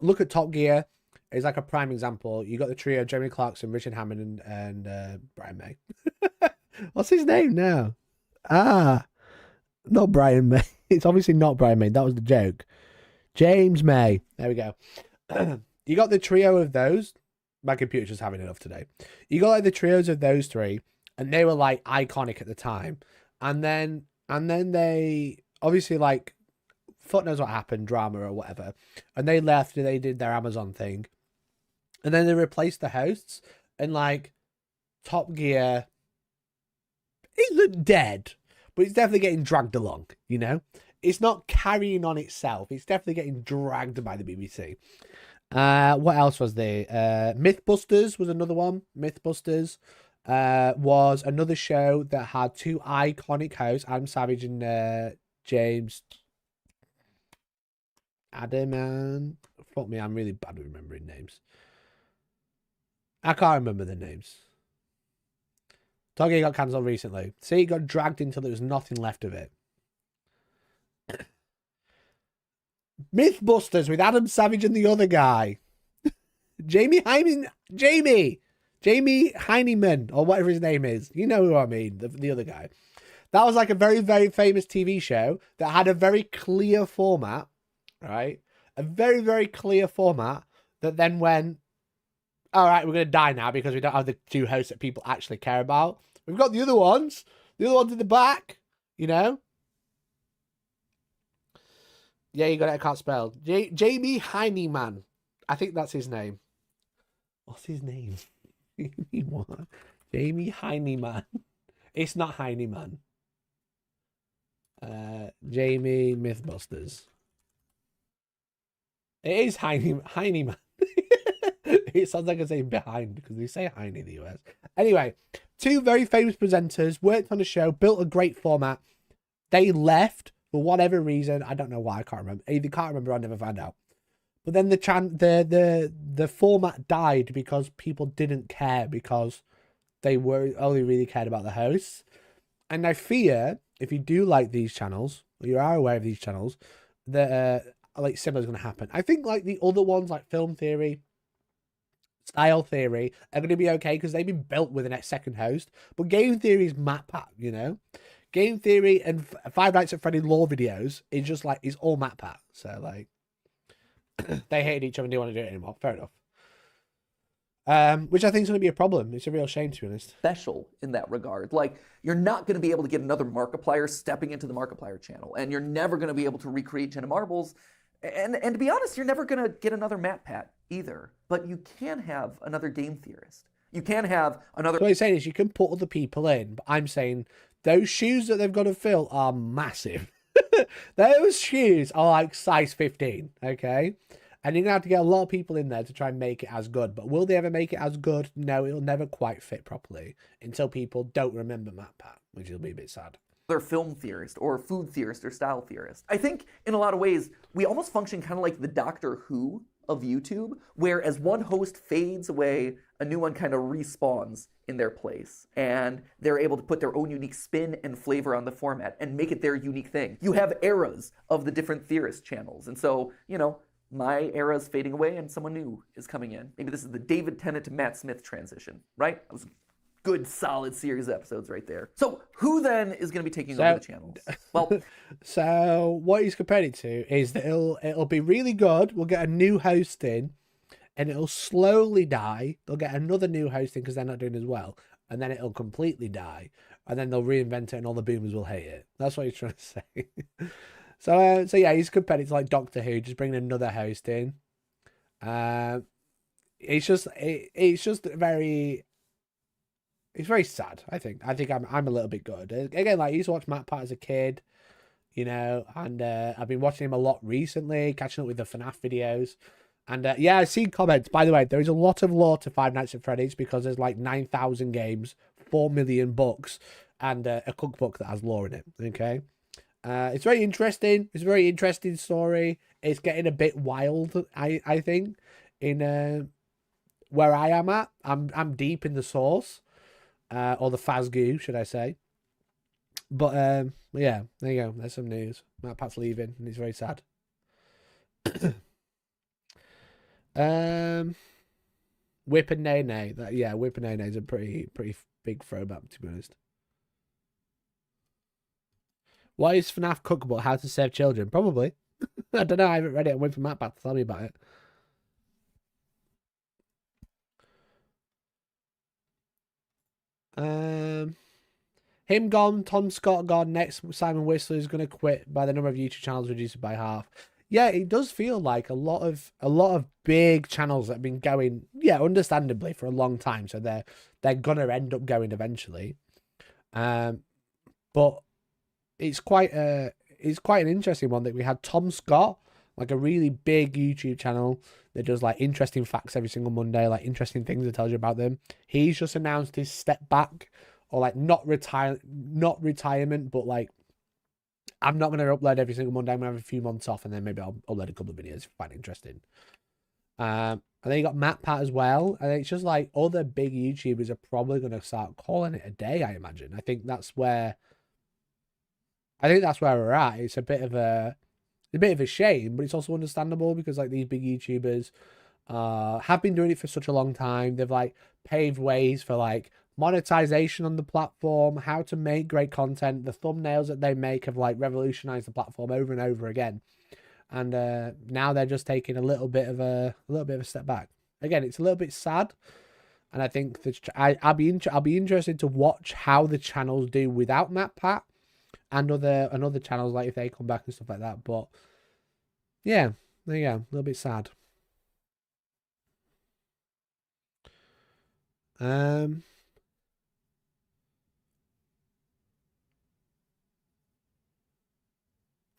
look at Top Gear. It's like a prime example. You got the trio: Jeremy Clarkson, Richard Hammond, and Brian May. What's his name now? Not Brian May. It's obviously not Brian May. That was the joke. James May. There we go. You got the trio of those. My computer's just having enough today. You got like the trios of those three, and they were like iconic at the time. And then they obviously like fuck knows what happened, drama or whatever. And they left and they did their Amazon thing. And then they replaced the hosts, and like Top Gear isn't dead, but it's definitely getting dragged along, you know? It's not carrying on itself. It's definitely getting dragged by the BBC. What else was there? Mythbusters was another one. Mythbusters was another show that had 2 iconic hosts, Adam Savage and James Adam, and fuck me, I'm really bad at remembering names. I can't remember the names. Doggy got cancelled recently. See, it got dragged until there was nothing left of it. Mythbusters with Adam Savage and the other guy. Jamie Heineman, or whatever his name is. You know who I mean, the other guy. That was like a very, very famous TV show that had a very clear format, right? A very, very clear format that then went, all right, we're going to die now because we don't have the 2 hosts that people actually care about. We've got the other ones in the back, you know? Yeah, you got it. I can't spell. Jamie Heineman. I think that's his name. What's his name? What? Jamie Heineman. It's not Heineman. Jamie Mythbusters. It is Heineman. It sounds like I'm saying behind because they say Heine in the US. Anyway, 2 very famous presenters worked on the show, built a great format. They left for whatever reason. I don't know why. I can't remember. Either can't remember. I never found out. But then the format died because people didn't care because they were only really cared about the hosts. And I fear if you do like these channels, or you are aware of these channels, that like similar is going to happen. I think like the other ones like Film Theory, Style Theory are going to be okay because they've been built with an second host. But Game Theory is MatPat, you know. Game Theory and Five Nights at Freddy lore videos is just like it's all MatPat. So like they hated each other and didn't want to do it anymore. Fair enough. Which I think is going to be a problem. It's a real shame, to be honest. Special in that regard. Like, you're not going to be able to get another Markiplier stepping into the Markiplier channel, and you're never going to be able to recreate Jenna Marbles. And to be honest, you're never going to get another MatPat either. But you can have another game theorist. You can have another... So what I'm saying is you can put other people in, but I'm saying those shoes that they've got to fill are massive. Those shoes are like size 15, okay? And you're going to have to get a lot of people in there to try and make it as good. But will they ever make it as good? No, it'll never quite fit properly until people don't remember MatPat, which will be a bit sad. They're film theorist or food theorist or style theorist. I think in a lot of ways, we almost function kind of like the Doctor Who of YouTube, where as one host fades away, a new one kind of respawns in their place. And they're able to put their own unique spin and flavor on the format and make it their unique thing. You have eras of the different theorist channels. And so, you know, my era is fading away and someone new is coming in. Maybe this is the David Tennant to Matt Smith transition, right? That was a good, solid series of episodes right there. So who then is going to be taking over the channels? Well, so what he's compared it to is that it'll be really good. We'll get a new host in and it'll slowly die. They'll get another new host in because they're not doing as well. And then it'll completely die. And then they'll reinvent it and all the boomers will hate it. That's what he's trying to say. So yeah, he's compared it to like Doctor Who, just bringing another host in. It's just very sad. I think I'm a little bit good. Again, like I used to watch MatPat as a kid, you know, and I've been watching him a lot recently, catching up with the FNAF videos. And yeah, I've seen comments. By the way, there is a lot of lore to Five Nights at Freddy's because there's like 9,000 games, 4 million books, and a cookbook that has lore in it. Okay. It's very interesting. It's a very interesting story. It's getting a bit wild, I think, in where I am at. I'm deep in the source, or the Fazgoo, should I say. But yeah, there you go. There's some news. MatPat's leaving, and he's very sad. Whip and Nay Nay. Yeah, Whip and Nay Nay is a pretty big throwback, to be honest. What is FNAF cookbook? How to Save Children? Probably. I don't know. I haven't read it. I went for MatPat to tell me about it. Him gone, Tom Scott gone. Next, Simon Whistler is going to quit by the number of YouTube channels reduced by half. Yeah, it does feel like a lot of big channels that have been going, yeah, understandably for a long time. So they're gonna end up going eventually. But it's quite an interesting one that we had Tom Scott, like a really big YouTube channel that does like interesting facts every single Monday, like interesting things that tells you about them. He's just announced his step back, or like not retirement, but like I'm not going to upload every single Monday. I'm going to have a few months off, and then maybe I'll upload a couple of videos. Quite interesting. And then you got MatPat as well. And it's just like other big YouTubers are probably going to start calling it a day, I imagine. I think that's where we're at. It's a bit of a shame, but it's also understandable because like these big YouTubers have been doing it for such a long time. They've like paved ways for like monetization on the platform, how to make great content. The thumbnails that they make have like revolutionized the platform over and over again. And now they're just taking a little bit of a step back. Again, it's a little bit sad, and I think that I'll be interested to watch how the channels do without MatPat and other channels, like if they come back and stuff like that. But yeah, there you go, a little bit sad.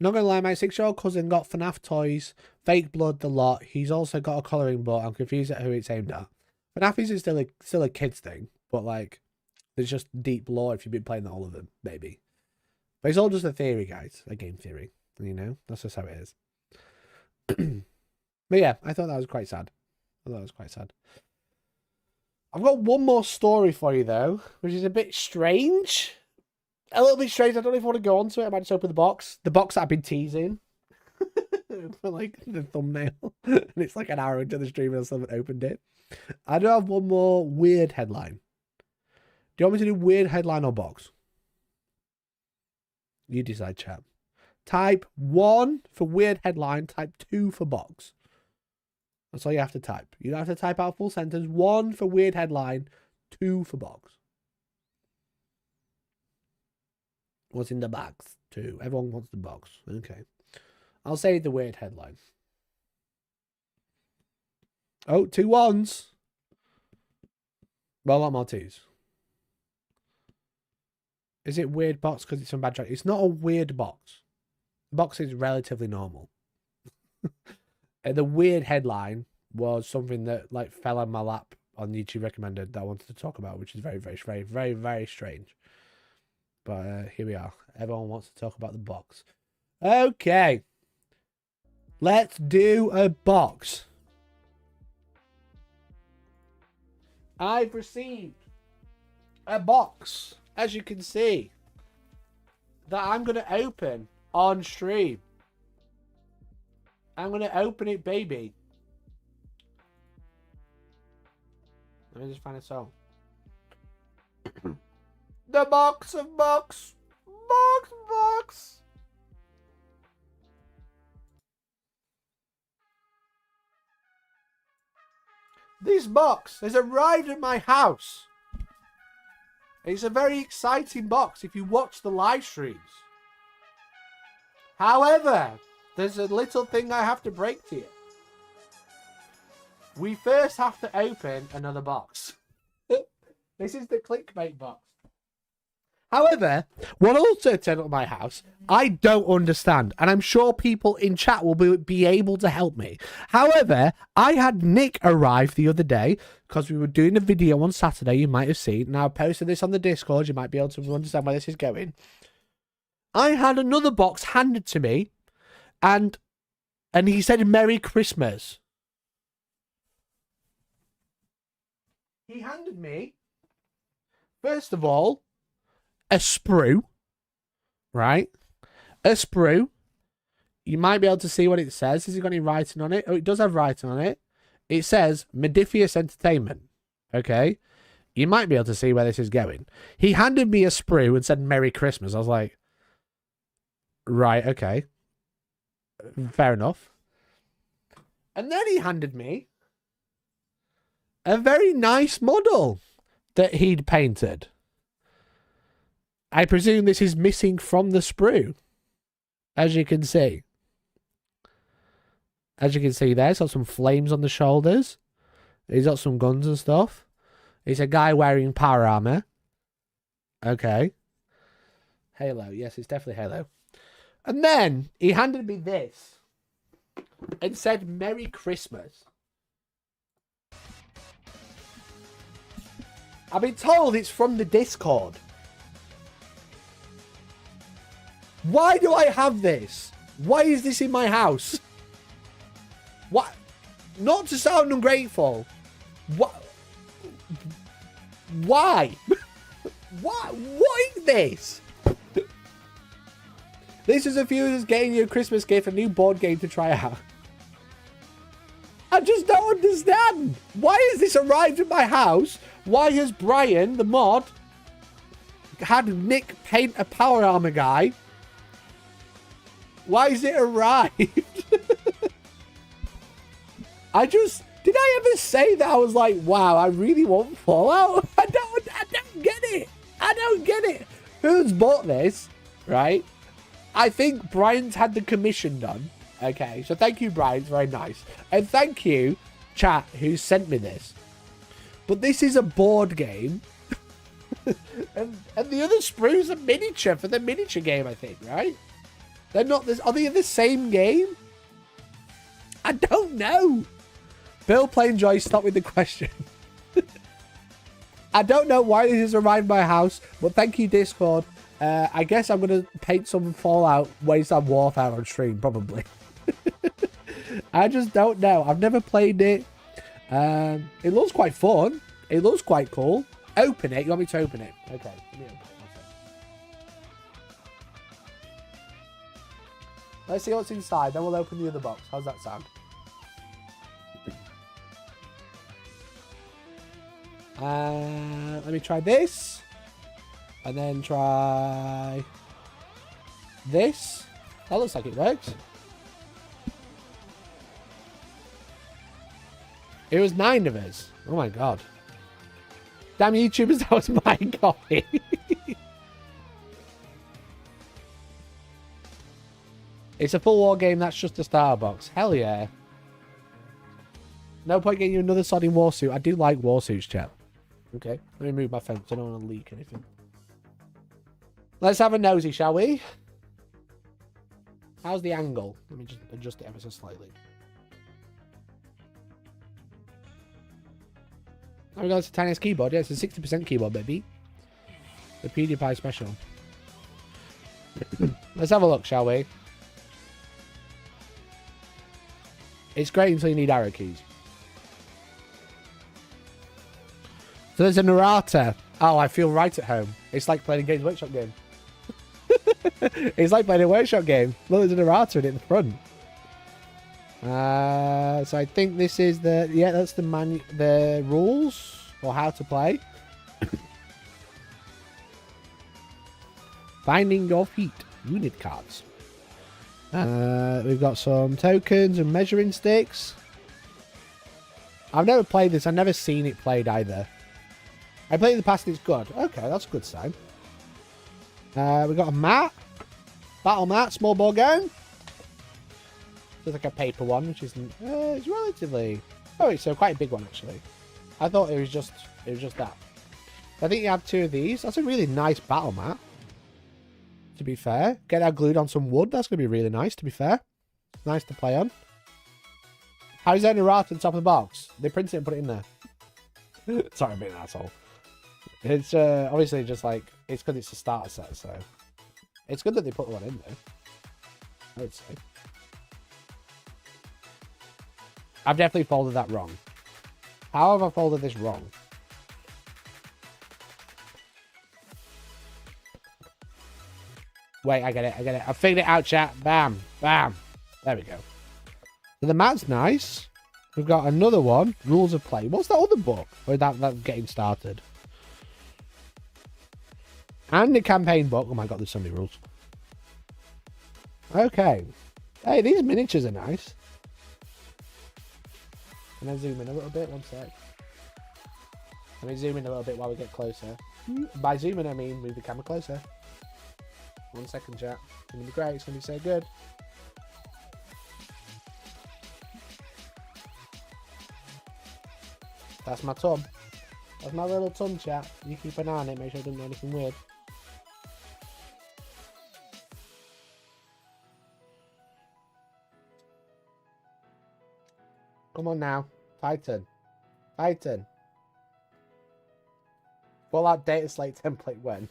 Not gonna lie, my 6-year-old cousin got FNAF toys, fake blood, the lot. He's also got a colouring book. I'm confused at who it's aimed at. FNAF is still a kids thing, but like, there's just deep lore if you've been playing all of them, maybe. But it's all just a theory, guys, a game theory. You know, that's just how it is. But yeah, I thought that was quite sad. I've got one more story for you though, which is a bit strange. A little bit strange. I don't know if I want to go on to it. I might just open the box. The box that I've been teasing. For like the thumbnail. And it's like an hour into the stream and I still haven't opened it. I do have one more weird headline. Do you want me to do weird headline or box? You decide, chat. Type 1 for weird headline. Type 2 for box. That's all you have to type. You don't have to type out a full sentence. 1 for weird headline. 2 for box. What's in the box? 2. Everyone wants the box. Okay. I'll say the weird headline. Oh, 2 1s. Well, a lot more 2s. Is it weird box because it's from bad track? It's not a weird box. The box is relatively normal. The weird headline was something that like fell on my lap on YouTube recommended that I wanted to talk about, which is very, very strange. Very, very strange. But here we are. Everyone wants to talk about the box. Okay. Let's do a box. I've received a box, as you can see, that I'm going to open on stream. I'm going to open it, baby. Let me just find a song. The box of box. Box. This box has arrived at my house. It's a very exciting box if you watch the live streams. However, there's a little thing I have to break to you. We first have to open another box. This is the clickbait box. However, what also turned up at my house, I don't understand. And I'm sure people in chat will be able to help me. However, I had Nick arrive the other day because we were doing a video on Saturday, you might have seen. Now, I posted this on the Discord. You might be able to understand where this is going. I had another box handed to me. And he said, Merry Christmas. He handed me, first of all, a sprue, right? A sprue. You might be able to see what it says. Has it got any writing on it? Oh, it does have writing on it. It says Modifius Entertainment. Okay? You might be able to see where this is going. He handed me a sprue and said Merry Christmas. I was like, right, okay. Fair enough. And then he handed me a very nice model that he'd painted. I presume this is missing from the sprue, as you can see. As you can see there, it's got some flames on the shoulders. He's got some guns and stuff. It's a guy wearing power armor. Okay. Halo. Yes, it's definitely Halo. And then he handed me this and said, Merry Christmas. I've been told it's from the Discord. Why do I have this? Why is this in my house? What? Not to sound ungrateful. What? Why? What is this? This is a few of us getting you a Christmas gift, a new board game to try out. I just don't understand. Why has this arrived at my house Why has Brian, the mod, had Nick paint a power armor guy? Why is it arrived? Did I ever say that I was like, wow, I really want Fallout? I don't get it. I don't get it. Who's bought this, right? I think Brian's had the commission done. Okay, so thank you, Brian. It's very nice. And thank you, chat, who sent me this. But this is a board game. and the other sprue's a miniature for the miniature game, I think, right? They're not this. Are they in the same game? I don't know. Bill Plainjoy, stop with the question. I don't know why this has arrived my house, but thank you, Discord. I guess I'm going to paint some Fallout Wasteland Warfare on stream, probably. I just don't know. I've never played it. It looks quite fun. It looks quite cool. Open it. You want me to open it? Okay. Let me open it. Let's see what's inside. Then we'll open the other box. How's that sound? Let me try this. And then try this. That looks like it works. It was 9 of us. Oh my god. Damn YouTubers, that was my copy. It's a full war game, that's just a starter box. Hell yeah. No point getting you another sodding war suit. I do like war suits, chat. Okay, let me move my fence. I don't want to leak anything. Let's have a nosy, shall we? How's the angle? Let me just adjust it ever so slightly. There we go, it's the tiniest keyboard. Yeah, it's a 60% keyboard, baby. The PewDiePie special. Let's have a look, shall we? It's great until you need arrow keys. So there's a narrator. Oh, I feel right at home. It's like playing a Games Workshop game. It's like playing a workshop game. Look, there's a narrator in it in the front. So I think this is the... Yeah, that's the rules or how to play. Finding your feet. Unit cards. We've got some tokens and measuring sticks. I've never played this. I've never seen it played either. I played it in the past and it's good. Okay, that's a good sign. We've got a mat. Battle mat, small board game. It's like a paper one, which isn't... it's relatively... Oh, it's quite a big one, actually. I thought it was just that. I think you have 2 of these. That's a really nice battle mat. To be fair. Get that glued on some wood. That's going to be really nice, to be fair. Nice to play on. How's there a narrator at the top of the box? They printed it and put it in there. Sorry, I'm being an asshole. It's obviously just like... It's because it's a starter set, so... It's good that they put one in there. I would say. I've definitely folded that wrong. How have I folded this wrong? Wait, I get it. I figured it out, chat. Bam. Bam. There we go. So the mat's nice. We've got another one. Rules of play. What's that other book? Or that getting started? And the campaign book. Oh my god, there's so many rules. Okay. Hey, these miniatures are nice. Can I zoom in a little bit? One sec. Let me zoom in a little bit while we get closer. By zooming, I mean move the camera closer. 1 second, chat. It's going to be great. It's going to be so good. That's my tub. That's my little tub, chat. You keep an eye on it. Make sure it doesn't do anything weird. Come on now. Titan. Titan. Fallout data slate template when?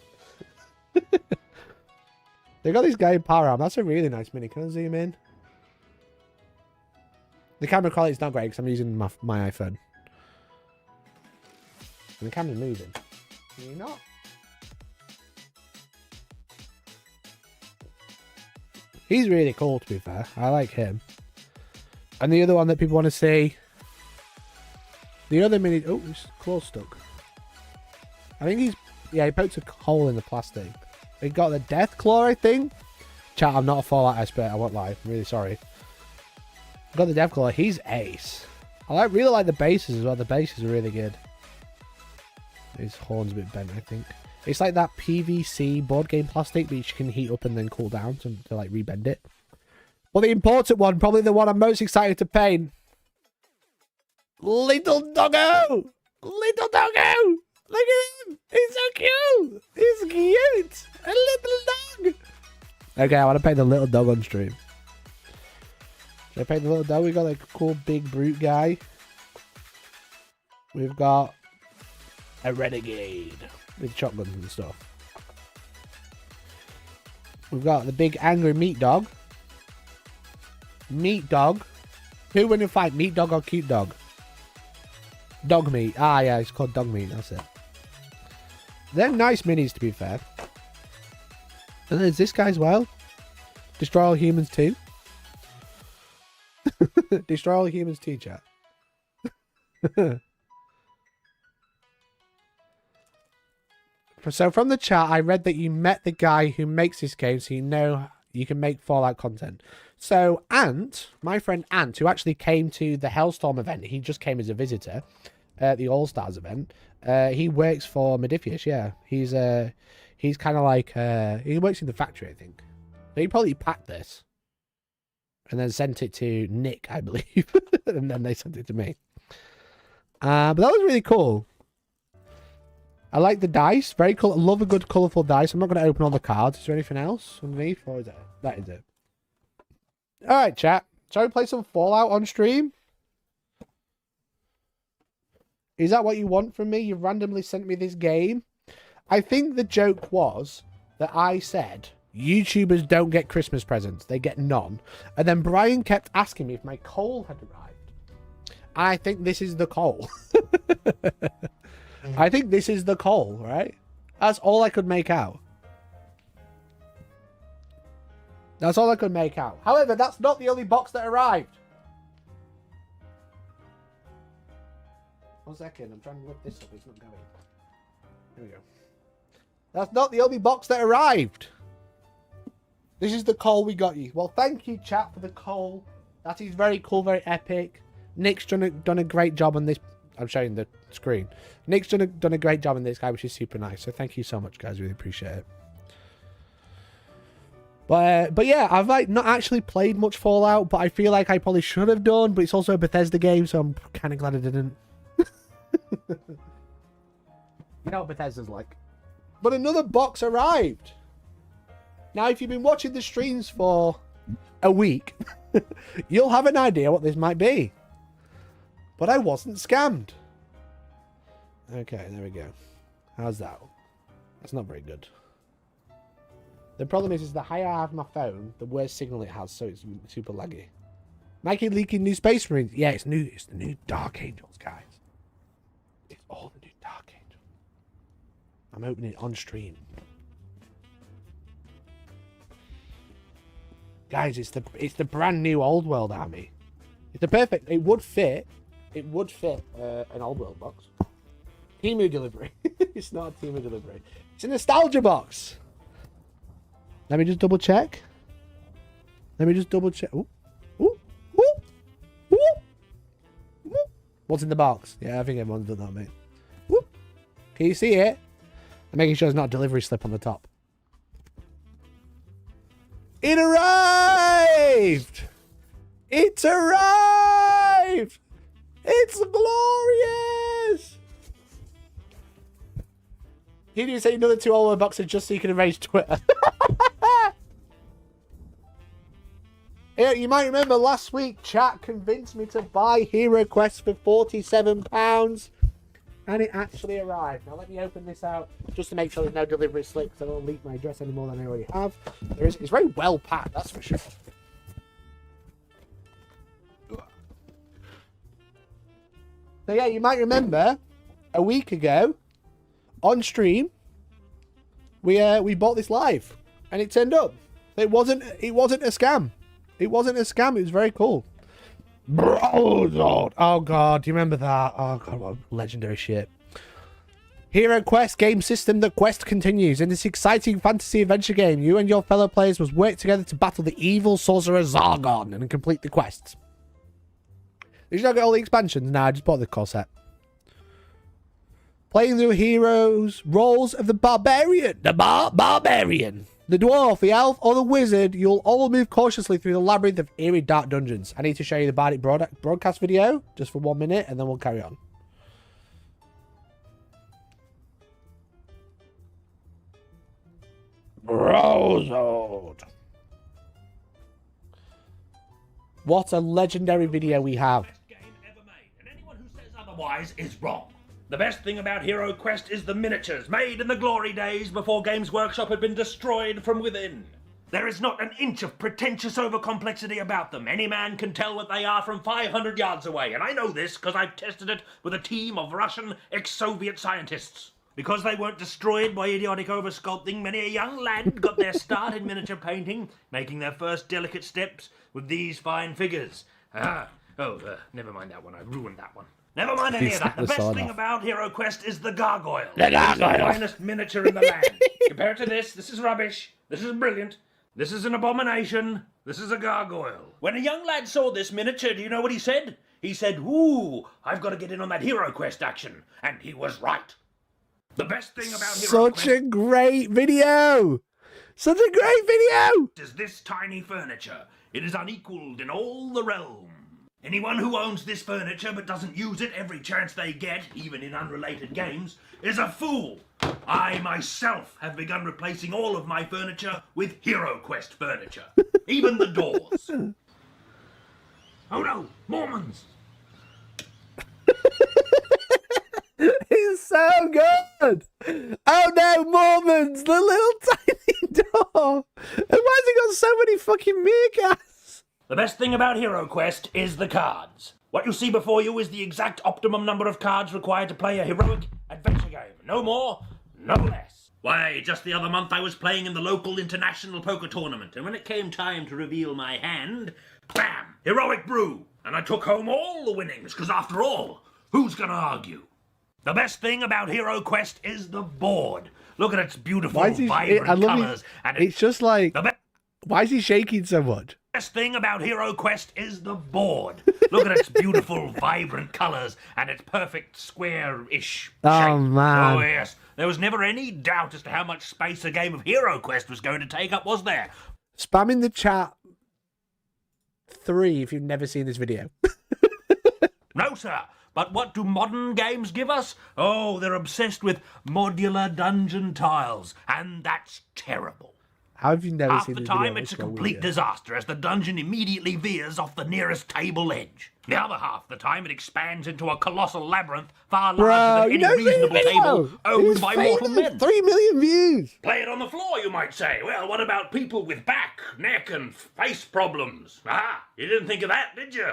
They got this guy in power arm. That's a really nice mini. Can I zoom in? The camera quality is not great because I'm using my iPhone. And the camera's moving. Can you not? He's really cool, to be fair. I like him. And the other one that people want to see. The other mini... Oh, it's claw stuck. I think he's... Yeah, he poked a hole in the plastic. He got the Death Claw, I think. Chat, I'm not a Fallout expert. I won't lie. I'm really sorry. Got the Death Claw. He's ace. I really like the bases as well. The bases are really good. His horn's a bit bent, I think. It's like that PVC board game plastic which you can heat up and then cool down to like rebend it. But the important one, probably the one I'm most excited to paint. Little doggo! Little doggo! Look at him! He's so cute! He's cute! A little dog! Okay, I want to paint the little dog on stream. Should I paint the little dog? We got like a cool big brute guy. We've got a renegade with shotguns and stuff. We've got the big angry meat dog. Meat dog. Who win in a fight? Meat dog or cute dog? Dog meat. Ah, yeah, it's called dog meat. That's it. They're nice minis, to be fair. And there's this guy as well. Destroy all humans too. Destroy all humans too, chat. So from the chat, I read that you met the guy who makes this game, so you know you can make Fallout content. So Ant, my friend Ant, who actually came to the Hellstorm event, he just came as a visitor at the All Stars event. He works for Modifius, yeah. He's kind of like, he works in the factory, I think. So he probably packed this and then sent it to Nick, I believe. And then they sent it to me. But that was really cool. I like the dice. Very cool. I love a good colourful dice. I'm not going to open all the cards. Is there anything else underneath? Or is it? That is it. Alright, chat. Shall we play some Fallout on stream? Is that what you want from me? You randomly sent me this game? I think the joke was that I said, YouTubers don't get Christmas presents. They get none. And then Brian kept asking me if my coal had arrived. I think this is the coal. I think this is the coal, right? That's all I could make out. That's all I could make out. However, that's not the only box that arrived. 1 second, I'm trying to lift this up. It's not going. Here we go. That's not the only box that arrived. This is the coal we got you. Well, thank you, chat, for the coal. That is very cool, very epic. Nick's done a great job on this. I'm showing the screen. Nick's done a great job on this guy, which is super nice. So thank you so much, guys. Really appreciate it. But yeah, I've like not actually played much Fallout, but I feel like I probably should have done. But it's also a Bethesda game, so I'm kind of glad I didn't. You know what Bethesda's like. But another box arrived. Now, if you've been watching the streams for a week, you'll have an idea what this might be. But I wasn't scammed. Okay, there we go. How's that? That's not very good. The problem is the higher I have my phone, the worse signal it has, so it's super laggy. Mikey leaking new Space Marines. Yeah, it's new. It's the new Dark Angels, guys. It's all the new Dark Angels. I'm opening it on stream. Guys, it's the brand new Old World army. It's the perfect. It would fit. It would fit an Old World box. Temu delivery. It's not a Temu delivery. It's a nostalgia box. Let me just double check. Ooh. Ooh. Ooh. Ooh. Ooh. What's in the box? Yeah, I think everyone's done that, mate. Ooh. Can you see it? I'm making sure there's not a delivery slip on the top. It arrived! It's arrived! It's glorious! He didn't say another 2 Old World boxes just so you can erase Twitter. Yeah, you might remember last week, chat convinced me to buy Hero Quest for £47. And it actually arrived. Now let me open this out just to make sure there's no delivery slip, so I don't leak my address any more than I already have. It's very well packed, that's for sure. So yeah, you might remember a week ago on stream we bought this live and it turned up. It wasn't a scam. It wasn't a scam. It was very cool. Oh god, do you remember that? Oh god, what legendary shit. Hero Quest game system. The quest continues. In this exciting fantasy adventure game, you and your fellow players must work together to battle the evil sorcerer Zargon and complete the quests. Did you not get all the expansions? Nah, I just bought the core set. Playing through heroes, roles of the barbarian. The barbarian. The dwarf, the elf, or the wizard, you'll all move cautiously through the labyrinth of eerie dark dungeons. I need to show you the Bardic broadcast video just for 1 minute, and then we'll carry on. Brozod. What a legendary video we have. Best game ever made, and anyone who says otherwise is wrong. The best thing about Hero Quest is the miniatures made in the glory days before Games Workshop had been destroyed from within. There is not an inch of pretentious overcomplexity about them. Any man can tell what they are from 500 yards away, and I know this because I've tested it with a team of Russian ex-Soviet scientists. Because they weren't destroyed by idiotic oversculpting, many a young lad got their start in miniature painting, making their first delicate steps with these fine figures. Never mind that one. I ruined that one. Never mind any of that. The best thing about Hero Quest is the gargoyle. The gargoyle. It's the finest miniature in the land. Compared to this is rubbish. This is brilliant. This is an abomination. This is a gargoyle. When a young lad saw this miniature, do you know what he said? He said, "Ooh, I've got to get in on that Hero Quest action." And he was right. The best thing about Hero Quest... Such a great video! Such a great video! ...is this tiny furniture. It is unequaled in all the realm. Anyone who owns this furniture but doesn't use it every chance they get, even in unrelated games, is a fool. I myself have begun replacing all of my furniture with Hero Quest furniture. Even the doors. Oh no, Mormons! It's so good! Oh no, Mormons! The little tiny door! And why has it got so many fucking meerkats? The best thing about Hero Quest is the cards. What you see before you is the exact optimum number of cards required to play a heroic adventure game. No more, no less. Why, just the other month I was playing in the local international poker tournament, and when it came time to reveal my hand, bam! Heroic brew! And I took home all the winnings, because after all, who's gonna argue? The best thing about Hero Quest is the board. Look at its beautiful, vibrant colours. It's just like... Why is he shaking so much? The best thing about Hero Quest is the board. Look at its beautiful, vibrant colours and its perfect square-ish shape. Oh, man. Oh, yes. There was never any doubt as to how much space a game of Hero Quest was going to take up, was there? Spam in the chat 3 if you've never seen this video. No, sir. But what do modern games give us? Oh, they're obsessed with modular dungeon tiles, and that's terrible. How have you never Half seen the this time, video? it's a complete disaster as the dungeon immediately veers off the nearest table edge. The other half the time, it expands into a colossal labyrinth far larger than any reasonable table owned by mortal men. 3 million views. Play it on the floor, you might say. Well, what about people with back, neck, and face problems? Ah, you didn't think of that, did you?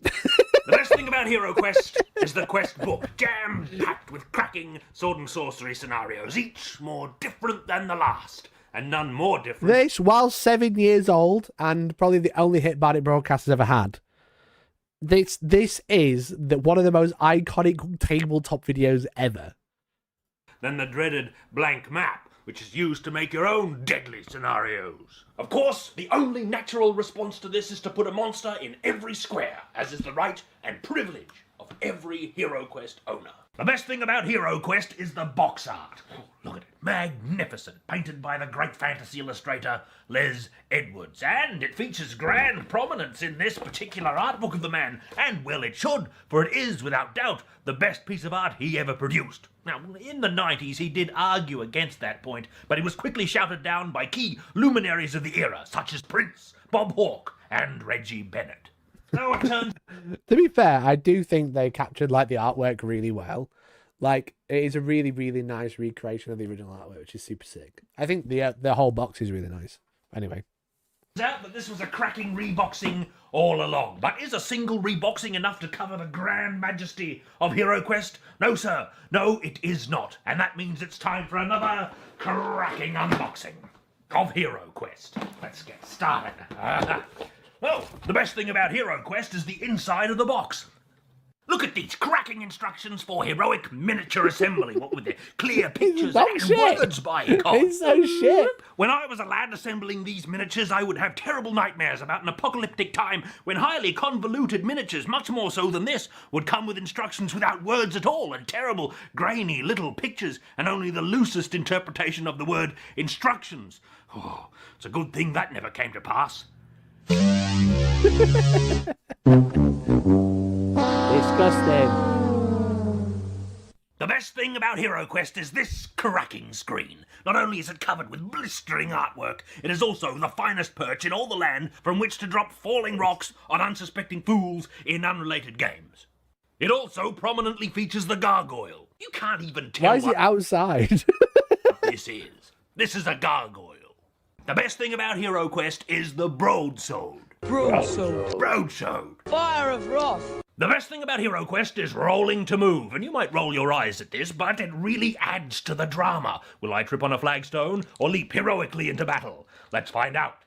The best thing about Hero Quest is the quest book, jam-packed with cracking sword and sorcery scenarios, each more different than the last, and none more different. This, while 7 years old, and probably the only hit Bardic broadcast has ever had, this is one of the most iconic tabletop videos ever. Than the dreaded blank map, which is used to make your own deadly scenarios. Of course, the only natural response to this is to put a monster in every square, as is the right and privilege of every Hero Quest owner. The best thing about Hero Quest is the box art. Oh, look at it. Magnificent. Painted by the great fantasy illustrator, Les Edwards. And it features grand prominence in this particular art book of the man. And well it should, for it is, without doubt, the best piece of art he ever produced. Now, in the 90s, he did argue against that point, but he was quickly shouted down by key luminaries of the era, such as Prince, Bob Hawke, and Reggie Bennett. So it turns... To be fair, I do think they captured like the artwork really well. Like, it is a really, really nice recreation of the original artwork, which is super sick. I think the whole box is really nice. Anyway. Out that this was a cracking reboxing all along. But is a single reboxing enough to cover the grand majesty of Hero Quest? No, sir. No, it is not. And that means it's time for another cracking unboxing of Hero Quest. Let's get started. Oh, the best thing about Hero Quest is the inside of the box. Look at these cracking instructions for heroic miniature assembly. What with the clear pictures Not and shit. words by It's so shit. When I was a lad assembling these miniatures, I would have terrible nightmares about an apocalyptic time when highly convoluted miniatures, much more so than this, would come with instructions without words at all and terrible, grainy little pictures and only the loosest interpretation of the word instructions. Oh, it's a good thing that never came to pass. Disgusting. The best thing about HeroQuest is this cracking screen. Not only is it covered with blistering artwork, it is also the finest perch in all the land from which to drop falling rocks on unsuspecting fools in unrelated games. It also prominently features the gargoyle. You can't even tell Why is he what outside? this is. This is a gargoyle. The best thing about HeroQuest is the broadsword. Broadsword. Fire of wrath. The best thing about HeroQuest is rolling to move, and you might roll your eyes at this, but it really adds to the drama. Will I trip on a flagstone or leap heroically into battle? Let's find out.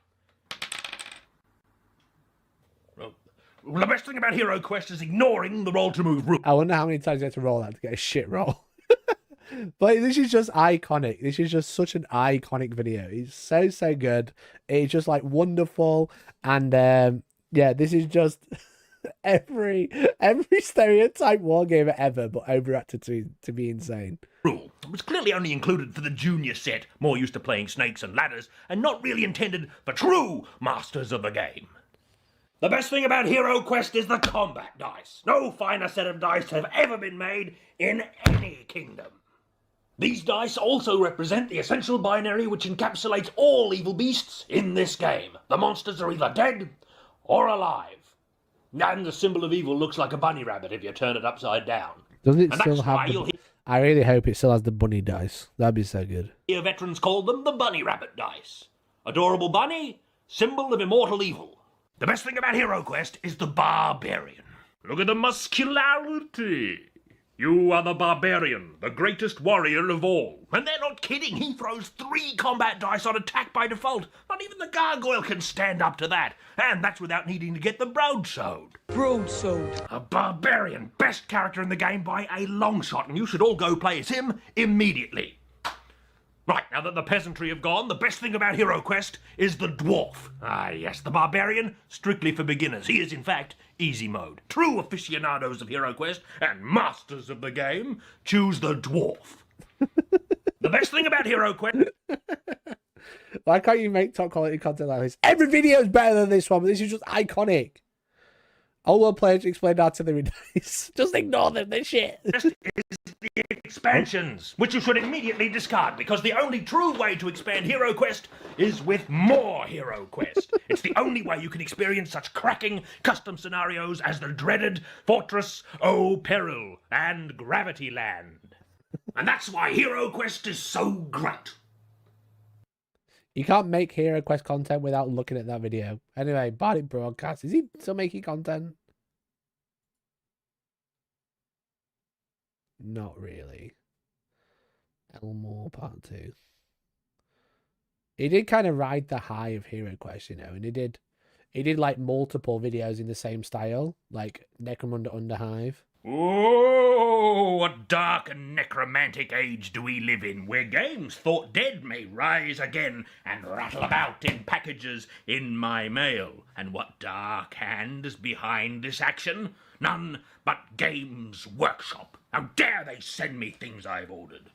The best thing about HeroQuest is ignoring the roll to move rule. I wonder how many times you have to roll that to get a shit roll. But this is just iconic. This is just such an iconic video. It's so, so good. It's just like wonderful. And yeah, this is just every stereotype wargamer ever, but overacted to be insane. Rule. It was clearly only included for the junior set, more used to playing snakes and ladders, and not really intended for true masters of the game. The best thing about HeroQuest is the combat dice. No finer set of dice have ever been made in any kingdom. These dice also represent the essential binary which encapsulates all evil beasts in this game. The monsters are either dead or alive. And the symbol of evil looks like a bunny rabbit if you turn it upside down. Doesn't it And still that's why have you'll the... I really hope it still has the bunny dice. That'd be so good. hear veterans call them the bunny rabbit dice. Adorable bunny, symbol of immortal evil. The best thing about HeroQuest is the barbarian. Look at the muscularity. You are the barbarian, the greatest warrior of all. And they're not kidding, he throws 3 combat dice on attack by default. Not even the gargoyle can stand up to that. And that's without needing to get the broadsword. Broadsword. A barbarian, best character in the game by a long shot, and you should all go play as him immediately. Right, now that the peasantry have gone, the best thing about HeroQuest is the dwarf. Ah, yes, the barbarian, strictly for beginners. He is, in fact, easy mode. True aficionados of HeroQuest and masters of the game choose the dwarf. The best thing about HeroQuest... Why can't you make top quality content like this? Every video is better than this one, but this is just iconic. All world players explain artillery dice. Just ignore them, they're shit. is the expansions, which you should immediately discard, because the only true way to expand HeroQuest is with more HeroQuest. It's the only way you can experience such cracking custom scenarios as the dreaded Fortress O' Peril and Gravity Land. And that's why HeroQuest is so great. You can't make HeroQuest content without looking at that video. Anyway, Bardic Broadcast, is he still making content? Not really. Elmore Part 2. He did kind of ride the high of HeroQuest, you know, and he did like multiple videos in the same style, like Necromunda Underhive. Oh, what dark and necromantic age do we live in, where games thought dead may rise again and rattle about in packages in my mail. And what dark hand is behind this action? None but Games Workshop. How dare they send me things I've ordered?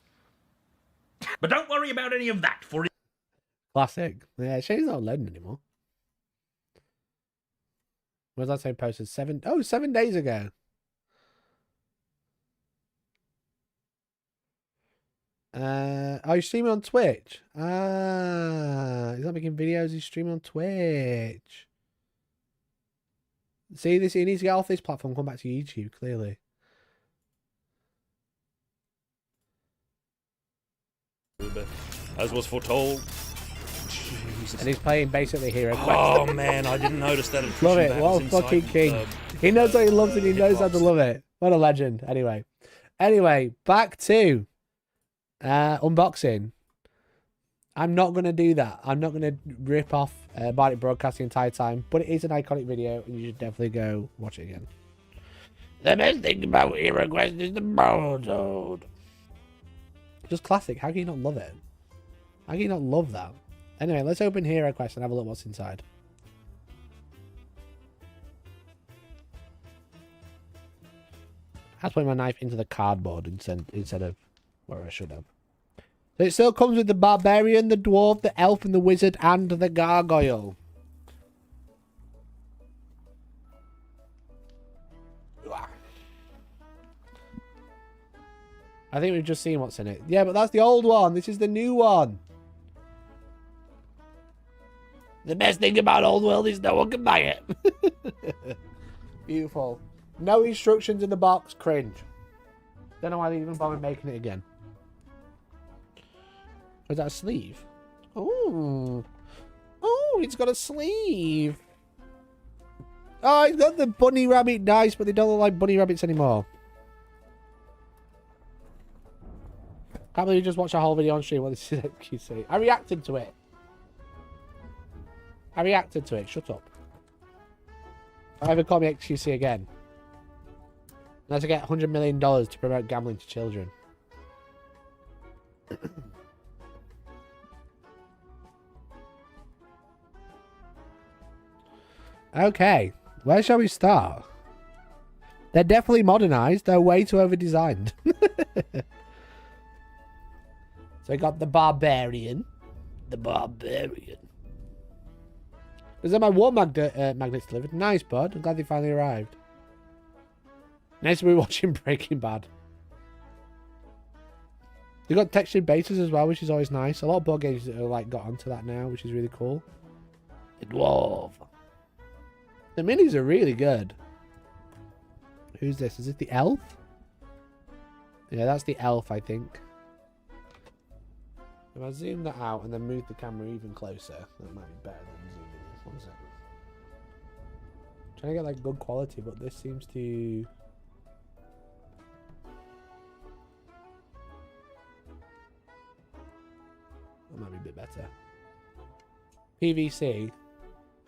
But don't worry about any of that, for Classic. Yeah, she's not loading anymore. What was that say posted? 7 days ago. Oh, he's streaming on Twitch. Ah, he's not making videos, he's streaming on Twitch. See, this he needs to get off this platform, come back to YouTube, clearly. As was foretold. Jesus. And he's playing basically HeroQuest. Oh man, I didn't notice that. Love it. What a fucking king. He knows what he loves and he knows how to love it. What a legend. Anyway, back to unboxing. I'm not going to do that. I'm not going to rip off Bardic Broadcast the entire time, but it is an iconic video and you should definitely go watch it again. The best thing about Hero Quest is the barcode. Just classic. How can you not love it? How can you not love that? Anyway, let's open Hero Quest and have a look what's inside. I put my knife into the cardboard instead of where I should have. So it still comes with the barbarian, the dwarf, the elf, and the wizard, and the gargoyle. I think we've just seen what's in it. Yeah, but that's the old one. This is the new one. The best thing about Old World is no one can buy it. Beautiful. No instructions in the box. Cringe. Don't know why they even bothered making it again. Is that a sleeve? Oh. Oh, it's got a sleeve. Oh, it's got the bunny rabbit dice, but they don't look like bunny rabbits anymore. Can't believe you just watched a whole video on stream. What this is XQC. I reacted to it. Shut up. Don't ever call me XQC again. Unless I get $100 million to promote gambling to children. Okay. Where shall we start? They're definitely modernized. They're way too over-designed. So I got the barbarian. The barbarian. Is that my war magnets delivered? Nice, bud. I'm glad they finally arrived. Nice to be watching Breaking Bad. They got textured bases as well, which is always nice. A lot of board games that are like got onto that now, which is really cool. The dwarf. The minis are really good. Who's this? Is it the elf? Yeah, that's the elf, I think. If I zoom that out and then move the camera even closer, that might be better than zooming in. 1 second. I'm trying to get like good quality, but this seems to... That might be a bit better. PVC.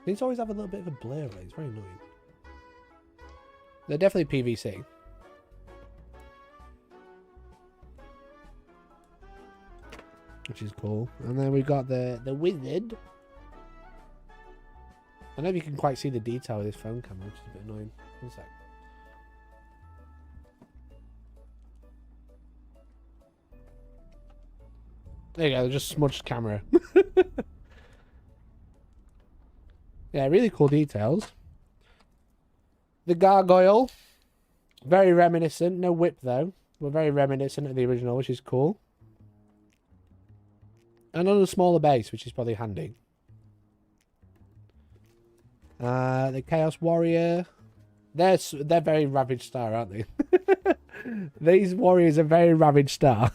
These always have a little bit of a blur, right? It's very annoying. They're definitely PVC. Which is cool. And then we've got the wizard. I don't know if you can quite see the detail of this phone camera, which is a bit annoying. 1 sec. There you go, just smudged camera. Yeah, really cool details. The gargoyle. Very reminiscent. No whip though. But very reminiscent of the original, which is cool. And on a smaller base, which is probably handy. The Chaos Warrior. They're very Ravage Star, aren't they? These warriors are very Ravage Star.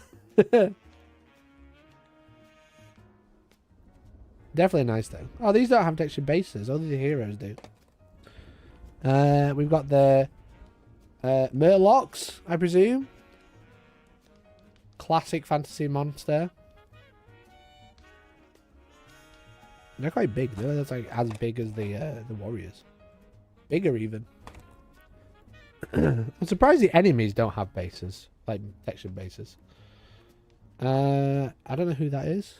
Definitely nice though. Oh, these don't have textured bases. Only the heroes do. We've got the Murlocs, I presume. Classic fantasy monster. They're quite big though. That's like as big as the warriors. Bigger even. I'm surprised the enemies don't have bases, like textured bases. I don't know who that is.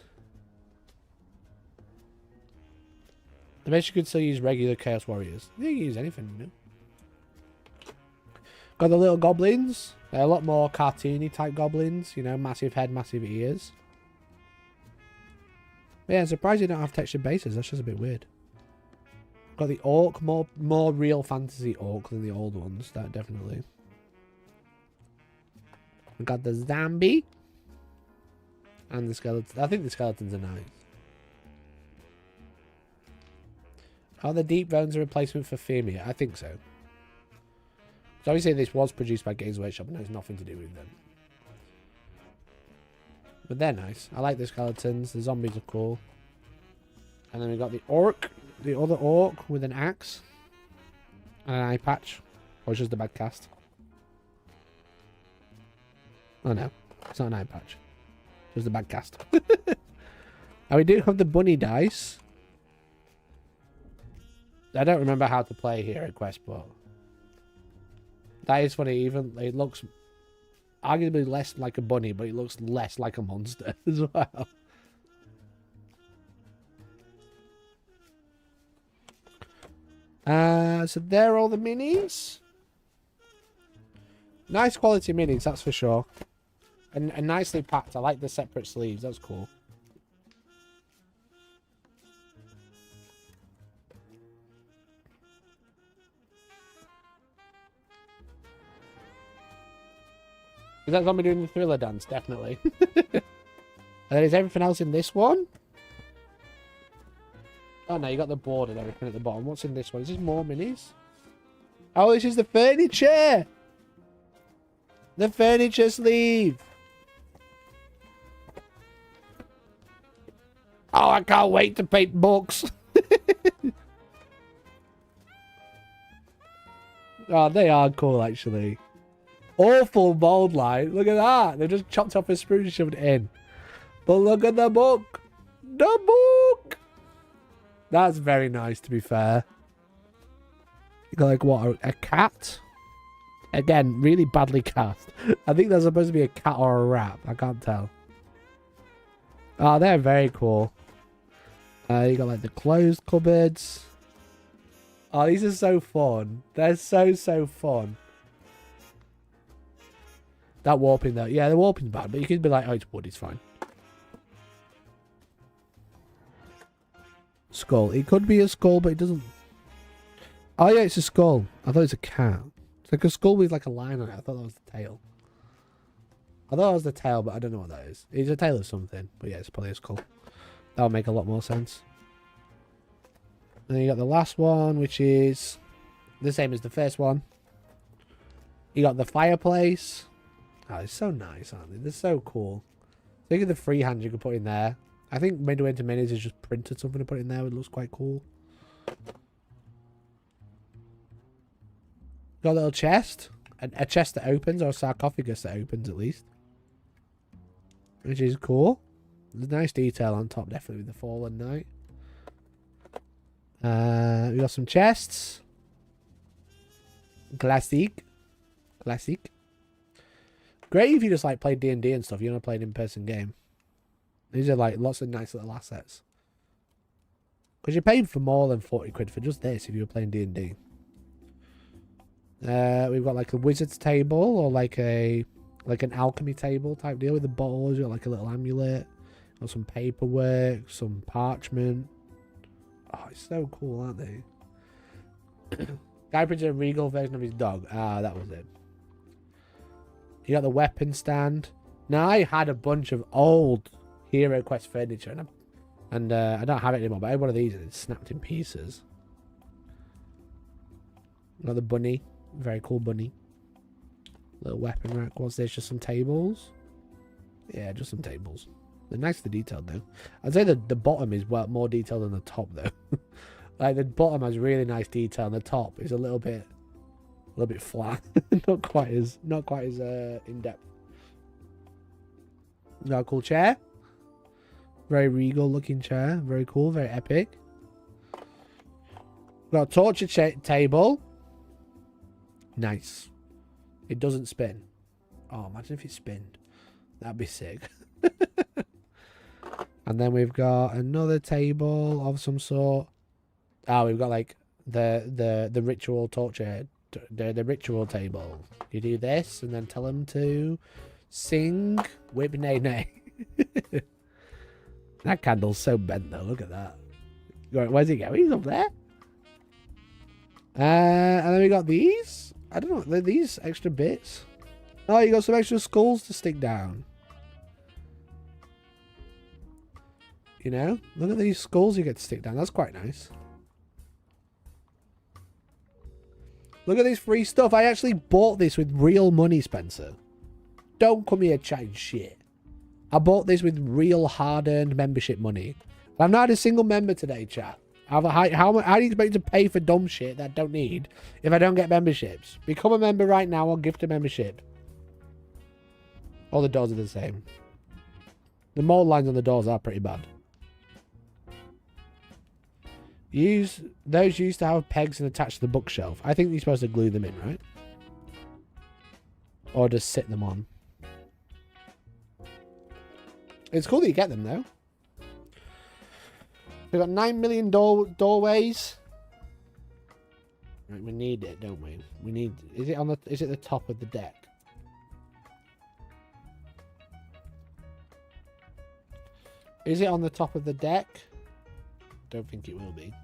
I bet you could still use regular Chaos Warriors. You can use anything, you know. Got the little goblins. They're a lot more cartoony type goblins, you know, massive head, massive ears. But yeah, I'm surprised you don't have textured bases. That's just a bit weird. Got the orc, more real fantasy orc than the old ones. That definitely. We got the zombie and the skeleton. I think the skeletons are nice. Are the deep bones a replacement for Femia? I think so. So obviously this was produced by Games Workshop and has nothing to do with them. But they're nice. I like the skeletons. The zombies are cool. And then we got the orc. The other orc with an axe. And an eye patch. Or just a bad cast. Oh no. It's not an eye patch. Just a bad cast. And we do have the bunny dice. I don't remember how to play Hero Quest, but That is funny. Even it looks arguably less like a bunny, but it looks less like a monster as well. So there are all the minis. Nice quality minis, that's for sure. And nicely packed. I like the separate sleeves. That's cool. Is that zombie doing the thriller dance? Definitely. And then is everything else in this one? Oh no, you got the board and everything at the bottom. What's in this one? Is this more minis? Oh, this is the furniture! The furniture sleeve! Oh, I can't wait to paint books! Oh, they are cool, actually. Awful mold line. Look at that. They just chopped off a spruce and shoved it in. But look at the book. The book! That's very nice, to be fair. You got, like, what, a cat? Again, really badly cast. I think there's supposed to be a cat or a rat. I can't tell. Oh, they're very cool. You got, like, the closed cupboards. Oh, these are so fun. They're so fun. That warping, though. Yeah, the warping's bad, but you could be like, oh, it's wood, it's fine. Skull. It could be a skull, but it doesn't... Oh, yeah, it's a skull. I thought it was a cat. It's like a skull with, like, a line on it. I thought that was the tail. I thought it was the tail, but I don't know what that is. It's a tail of something. But, yeah, it's probably a skull. That would make a lot more sense. And then you got the last one, which is the same as the first one. You got the fireplace. Oh, it's so nice, aren't they? They're so cool. Think of the freehand you could put in there. I think Midway into Minis has just printed something to put in there. It looks quite cool. Got a little chest. A chest that opens, or a sarcophagus that opens at least. Which is cool. There's nice detail on top, definitely, with the Fallen Knight. We got some chests. Classic. Great if you just like play D&D and stuff. You want to play an in-person game. These are like lots of nice little assets. Because you're paying for more than 40 quid for just this if you were playing D&D. We've got like a wizard's table or like an alchemy table type deal with the bottles. You've got like a little amulet. Got some paperwork, some parchment. Oh, it's so cool, aren't they? Guy printed a regal version of his dog. Ah, that was it. You got the weapon stand. Now, I had a bunch of old Hero Quest furniture, and I don't have it anymore, but I had one of these and it snapped in pieces. Got the bunny. Very cool bunny. Little weapon rack. What's this? Just some tables? Yeah, just some tables. They're nicely detailed, though. I'd say the bottom is more detailed than the top, though. Like, the bottom has really nice detail, and the top is a little bit flat. not quite as in depth. Got a cool chair. Very regal looking chair. Very cool. Very epic. Got a torture table. Nice. It doesn't spin. Oh, imagine if it spinned. That'd be sick. And then we've got another table of some sort. Oh, we've got like the ritual torture. The ritual table. You do this and then tell them to sing Whip Nay Nay. That candle's so bent though. Look at that. Where's he going? He's up there. And then we got these. I don't know. These extra bits. Oh, you got some extra skulls to stick down. You know? Look at these skulls you get to stick down. That's quite nice. Look at this free stuff. I actually bought this with real money, Spencer. Don't come here chatting shit. I bought this with real hard-earned membership money. I've not had a single member today, chat. How do you expect me to pay for dumb shit that I don't need if I don't get memberships? Become a member right now or gift a membership. All the doors are the same. The mold lines on the doors are pretty bad. Those used to have pegs and attached to the bookshelf. I think you're supposed to glue them in, right? Or just sit them on. It's cool that you get them, though. We've got 9 million doorways. Right, we need it, don't we? We need... Is it the top of the deck? Is it on the top of the deck? Don't think it will be.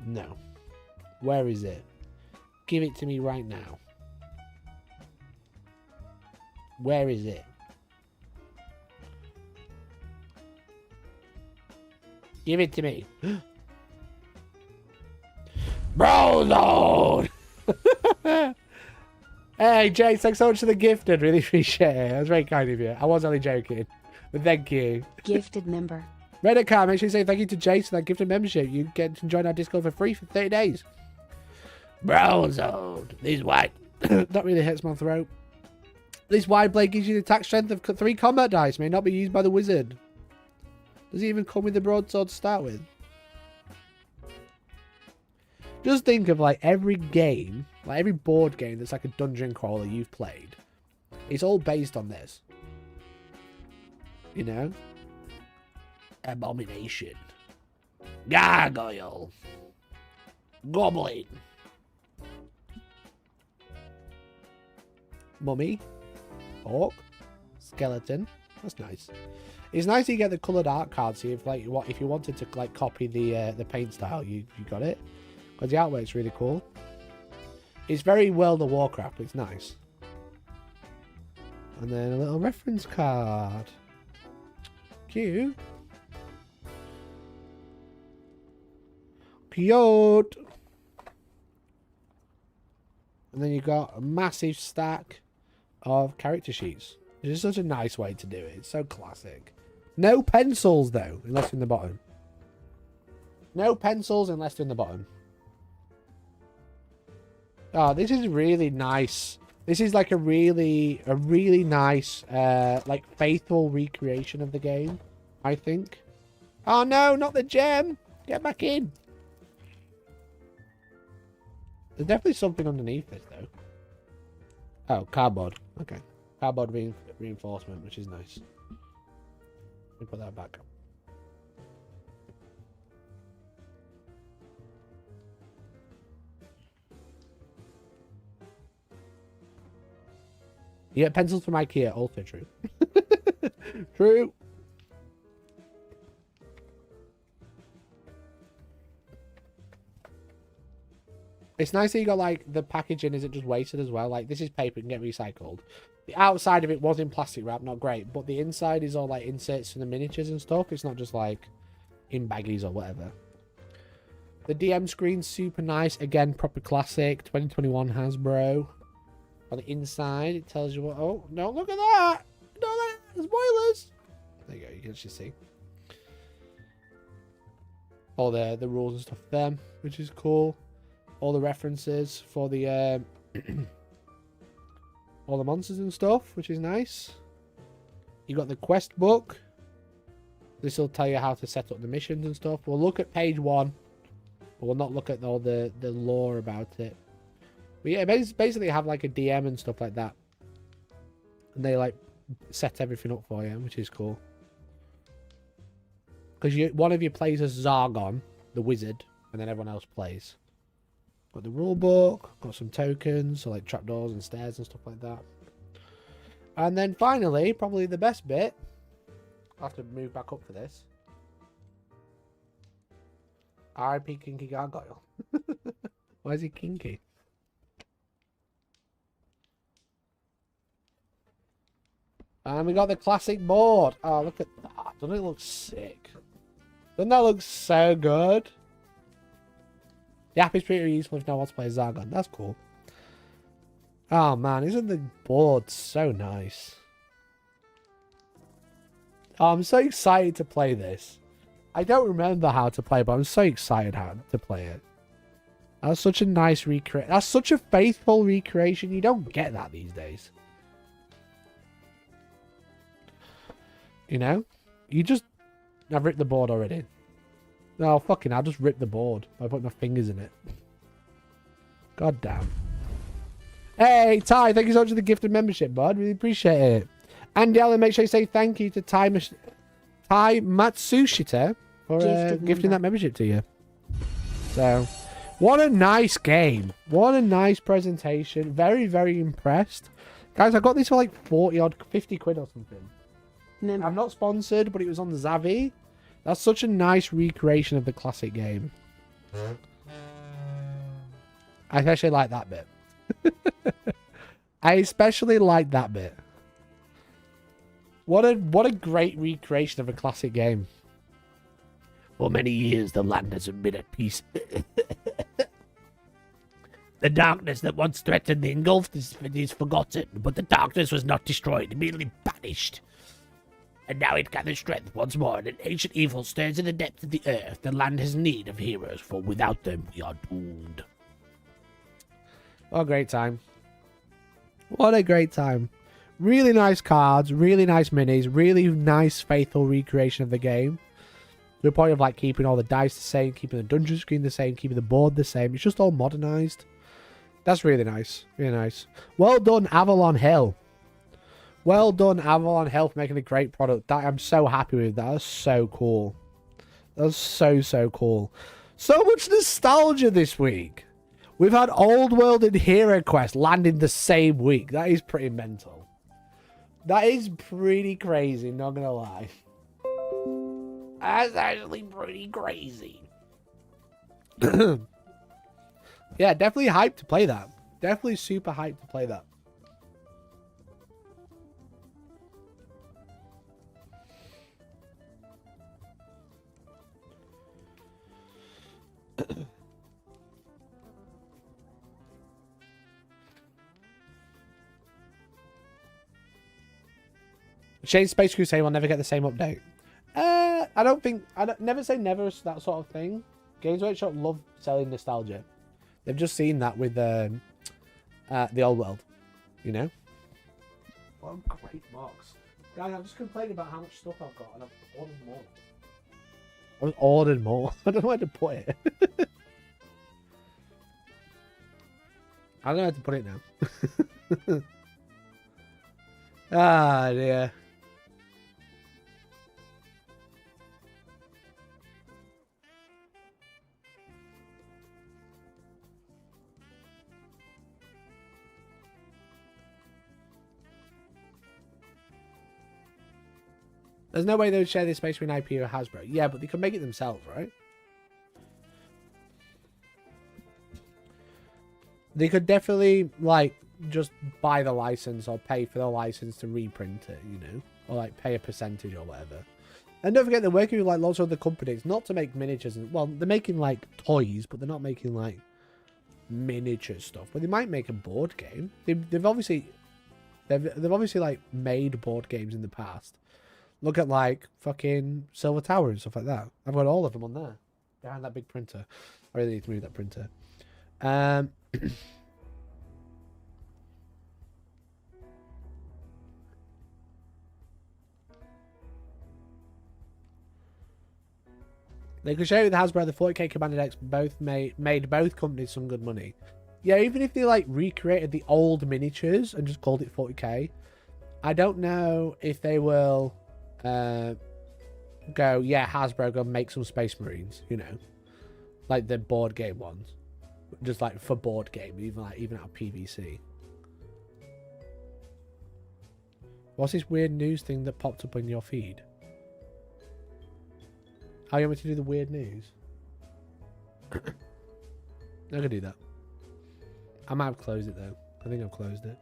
No. Where is it? Give it to me right now. Where is it? Give it to me. Bro Lord! Hey, Jay, thanks so much for the gifted. Really appreciate it. That was very kind of you. I was only joking. But thank you. Gifted member. Reddit car, make sure you say thank you to Jason for that gifted membership. You get to join our Discord for free for 30 days. Bro Lord. This white. That really hurts my throat. This wide blade gives you the attack strength of 3 combat dice. May not be used by the wizard. Does it even come with the broadsword to start with? Just think of like every game, like every board game that's like a dungeon crawler you've played. It's all based on this. You know? Abomination. Gargoyle. Goblin. Mummy. Orc. Skeleton. That's nice. It's nice that you get the coloured art cards. So if you wanted to like copy the paint style, you got it. Because the artwork's really cool. It's very World of Warcraft. It's nice. And then a little reference card. Cute. Cute. And then you got a massive stack of character sheets. This is such a nice way to do it. It's so classic. No pencils, though, unless in the bottom. No pencils unless in the bottom. Oh, this is really nice. This is like a really nice, like faithful recreation of the game, I think. Oh no, not the gem! Get back in. There's definitely something underneath this, though. Oh, cardboard. Okay. Cardboard reinforcement, which is nice. Let me put that back. You get pencils from IKEA, also true. True. It's nice that you got like the packaging isn't just wasted as well. Like this is paper, can get recycled. The outside of it was in plastic wrap, not great, but the inside is all like inserts for the miniatures and stuff. It's not just like in baggies or whatever. The DM screen's super nice. Again, proper classic 2021 Hasbro. On the inside, it tells you what. Oh no! Look at that! No, spoilers. There you go. You can actually see all the rules and stuff for them, which is cool. All the references for the all the monsters and stuff, which is nice. You got the quest book. This will tell you how to set up the missions and stuff. We'll look at page 1, but we'll not look at all the lore about it. But yeah, basically have like a DM and stuff like that, and they like set everything up for you, which is cool. Because one of you plays as Zargon, the wizard, and then everyone else plays. Got the rule book, got some tokens, so like trapdoors and stairs and stuff like that. And then finally, probably the best bit, I'll have to move back up for this. R.I.P. Kinky Gargoyle. Why is he kinky? And we got the classic board. Oh, look at that. Doesn't it look sick? Doesn't that look so good? The app is pretty useful if you know what to play Zargon. That's cool. Oh man, isn't the board so nice? Oh, I'm so excited to play this. I don't remember how to play, but I'm so excited how to play it. That's such a nice recreation. That's such a faithful recreation. You don't get that these days. You know? You just... I've ripped the board already. No, fucking, I'll just rip the board by putting my fingers in it. God damn. Hey, Ty, thank you so much for the gifted membership, bud. Really appreciate it. And Alan, make sure you say thank you to Ty Matsushita for gifting that membership to you. So, what a nice game. What a nice presentation. Very, very impressed. Guys, I got this for like 40 odd, 50 quid or something. I'm not sponsored, but it was on the Zavi. That's such a nice recreation of the classic game. I especially like that bit. I especially like that bit. What a great recreation of a classic game. For many years, the land has been at peace. The darkness that once threatened the engulfed is forgotten, but the darkness was not destroyed, merely banished. And now it gathers strength once more, and an ancient evil stirs in the depths of the earth. The land has need of heroes, for without them we are doomed. What a great time. What a great time. Really nice cards, really nice minis, really nice faithful recreation of the game. To the point of like keeping all the dice the same, keeping the dungeon screen the same, keeping the board the same. It's just all modernized. That's really nice. Really nice. Well done, Avalon Hill. Well done, Avalon Hill, for making a great product. I'm so happy with that. That's so cool. That's so, so cool. So much nostalgia this week. We've had Old World and Hero Quest land in the same week. That is pretty mental. That is pretty crazy, not gonna lie. That's actually pretty crazy. Yeah, definitely hyped to play that. Definitely super hyped to play that. Shane Space Crusade will never get the same update. Never say never, that sort of thing. Games Workshop love selling nostalgia. They've just seen that with the Old World, you know? What a great box. Guys, I'm just complaining about how much stuff I've got, and I've ordered more. I've ordered more. I don't know where to put it. I don't know how to put it now. Ah, dear. There's no way they would share this space between IP or Hasbro. Yeah, but they can make it themselves, right? They could definitely, like, just buy the license or pay for the license to reprint it, you know? Or, like, pay a percentage or whatever. And don't forget, they're working with, like, lots of other companies, not to make miniatures. Well, they're making, like, toys, but they're not making, like, miniature stuff. But they might make a board game. They've obviously, like, made board games in the past. Look at, like, fucking Silver Tower and stuff like that. I've got all of them on there. Behind that big printer. I really need to move that printer. They could show you the Hasbro, the 40k Commander decks both made both companies some good money. Yeah, even if they, like, recreated the old miniatures and just called it 40k, I don't know if they will... go, yeah, Hasbro, go make some Space Marines, you know, like the board game ones, just like for board game, even out of PVC. What's this weird news thing that popped up on your feed? How you want me to do the weird news? I can do that. I might have closed it though. I think I've closed it.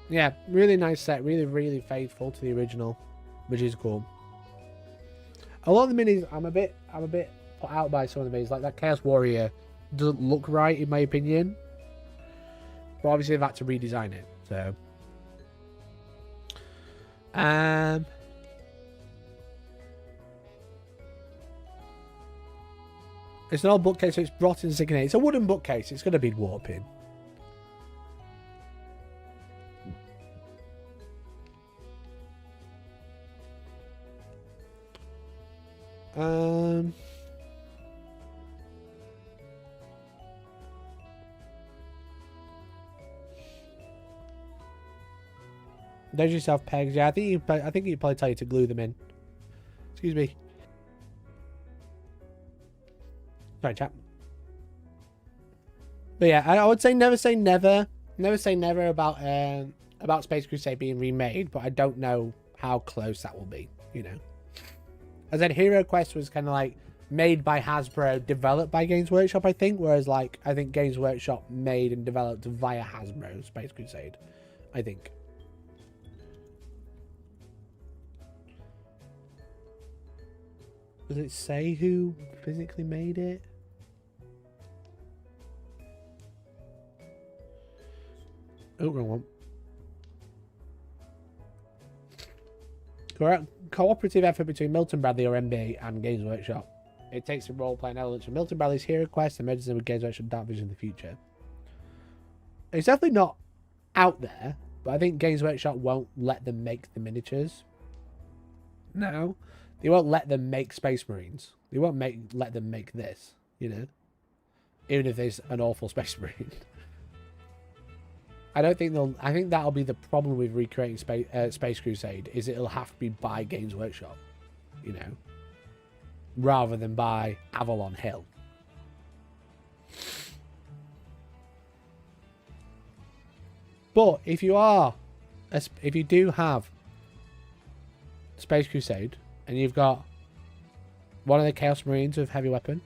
Yeah, really nice set. Really, really faithful to the original, which is cool. A lot of the minis, I'm a bit put out by some of the minis. Like that Chaos Warrior doesn't look right in my opinion, but obviously they've had to redesign it. So, it's an old bookcase, so it's brought in insignia. It's a wooden bookcase. It's going to be warping. There's yourself pegs. Yeah, I think you probably tell you to glue them in. Excuse me. Sorry, chap. But yeah, I would say never say never. Never say never about Space Crusade being remade, but I don't know how close that will be, you know. As I said, Hero Quest was kind of like made by Hasbro, developed by Games Workshop, I think, whereas like I think Games Workshop made and developed via Hasbro Space Crusade, I think. Does it say who physically made it? Oh, wrong one. Cooperative effort between Milton Bradley or MB and Games Workshop. It takes some role-playing elements from Milton Bradley's Hero Quest and merges them with Games Workshop Dark Vision in the future. It's definitely not out there, but I think Games Workshop won't let them make the miniatures. No. They won't let them make Space Marines. They won't let them make this, you know? Even if there's an awful Space Marine. I think that'll be the problem with recreating Space Crusade, is it'll have to be by Games Workshop, you know, rather than by Avalon Hill. But if you do have Space Crusade and you've got one of the Chaos Marines with heavy weapon,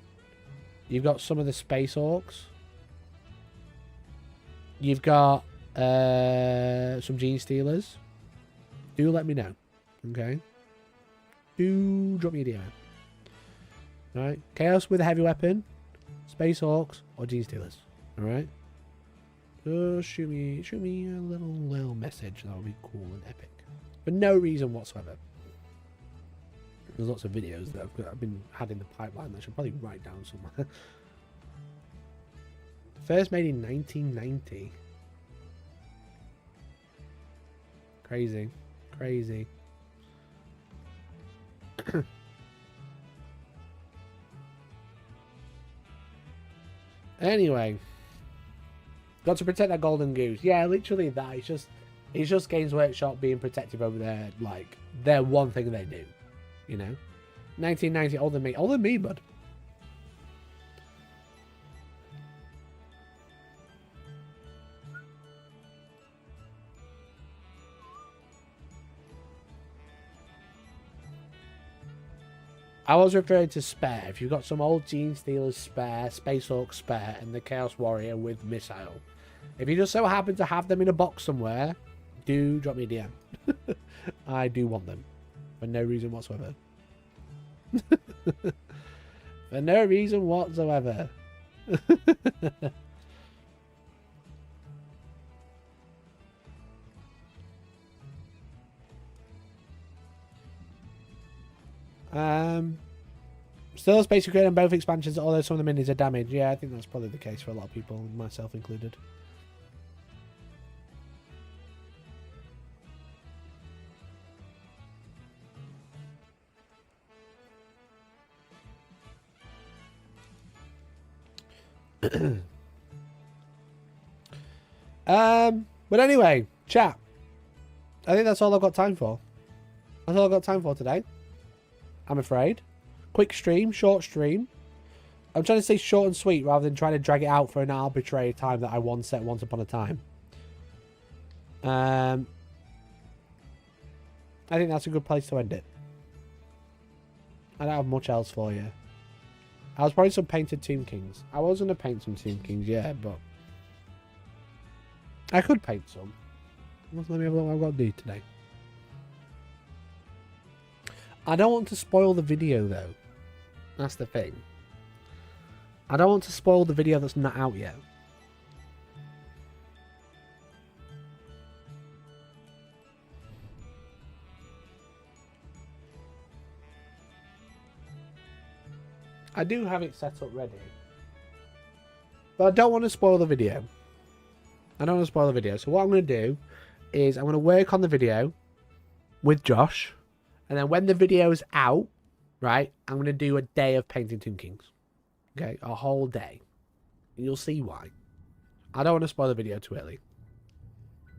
you've got some of the Space Orcs, you've got some Gene Stealers, do let me know, okay? Do drop me a DM. Alright, Chaos with a heavy weapon, Space Orcs, or Gene Stealers. Alright? Just shoot me a little message. That would be cool and epic. For no reason whatsoever. There's lots of videos that I've been had in the pipeline that I should probably write down somewhere. First made in 1990. Crazy. Crazy. Anyway. Got to protect that golden goose. Yeah, literally that. It's just Games Workshop being protective over their, like, their one thing they do. You know? 1990, older than me. Older than me, bud. I was referring to spare. If you've got some old Gene Stealers spare, Space Orc spare, and the Chaos Warrior with missile. If you just so happen to have them in a box somewhere, do drop me a DM. I do want them. For no reason whatsoever. For no reason whatsoever. Still Space Crusade on both expansions, although some of the minis are damaged. Yeah, I think that's probably the case for a lot of people, myself included. But anyway, chat. I think that's all I've got time for. That's all I've got time for today. I'm afraid. Quick stream, short stream. I'm trying to say short and sweet rather than trying to drag it out for an arbitrary time that I once set once upon a time. I think that's a good place to end it. I don't have much else for you. I was probably some painted Tomb Kings. I was going to paint some Tomb Kings, yeah, but I could paint some. Let me have a look what I've got to do today. I don't want to spoil the video, though. That's the thing. I don't want to spoil the video that's not out yet. I do have it set up ready. But I don't want to spoil the video. I don't want to spoil the video. So what I'm going to do is I'm going to work on the video with Josh. And then when the video's out, right, I'm going to do a day of painting Tomb Kings. Okay, a whole day. You'll see why. I don't want to spoil the video too early.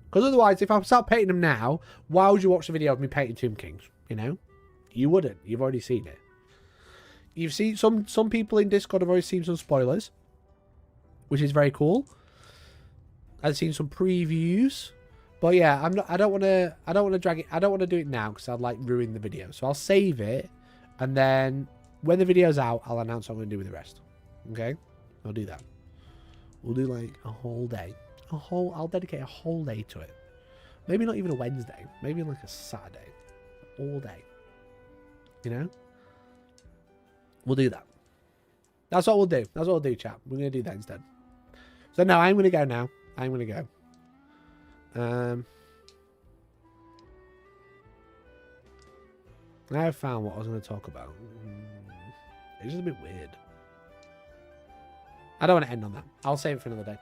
Because otherwise, if I start painting them now, why would you watch the video of me painting Tomb Kings? You know? You wouldn't. You've already seen it. You've seen some people in Discord have already seen some spoilers, which is very cool. I've seen some previews. But yeah, I don't want to drag it. I don't want to do it now because I'd like ruin the video. So I'll save it, and then when the video's out, I'll announce what I'm going to do with the rest. Okay? I'll do that. We'll do like a whole day. I'll dedicate a whole day to it. Maybe not even a Wednesday. Maybe like a Saturday. All day. You know? We'll do that. That's what we'll do. That's what we'll do, chat. We're going to do that instead. So no, I'm going to go now. I'm going to go. I have found what I was going to talk about. It's just a bit weird. I don't want to end on that. I'll save it for another day.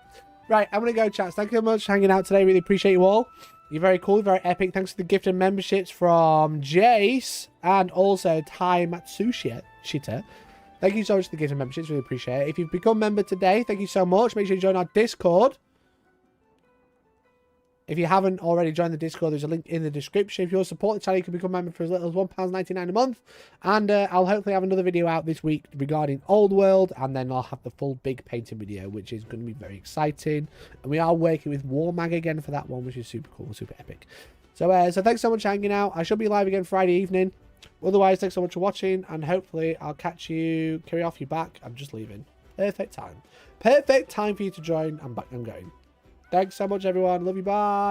Right, I'm going to go, chats. Thank you so much for hanging out today. Really appreciate you all. You're very cool, very epic. Thanks for the gift and memberships from Jace and also Tai Matsushita. Thank you so much for the gift and memberships. Really appreciate it. If you've become a member today, thank you so much. Make sure you join our Discord. If you haven't already joined the Discord, there's a link in the description. If you want to support the channel, you can become a member for as little as £1.99 a month. And I'll hopefully have another video out this week regarding Old World. And then I'll have the full big painting video, which is going to be very exciting. And we are working with Warmag again for that one, which is super cool, super epic. So thanks so much for hanging out. I should be live again Friday evening. Otherwise, thanks so much for watching. And hopefully, I'll catch you. Carry off your back. I'm just leaving. Perfect time. Perfect time for you to join. I'm back. I'm going. Thanks so much, everyone. Love you. Bye.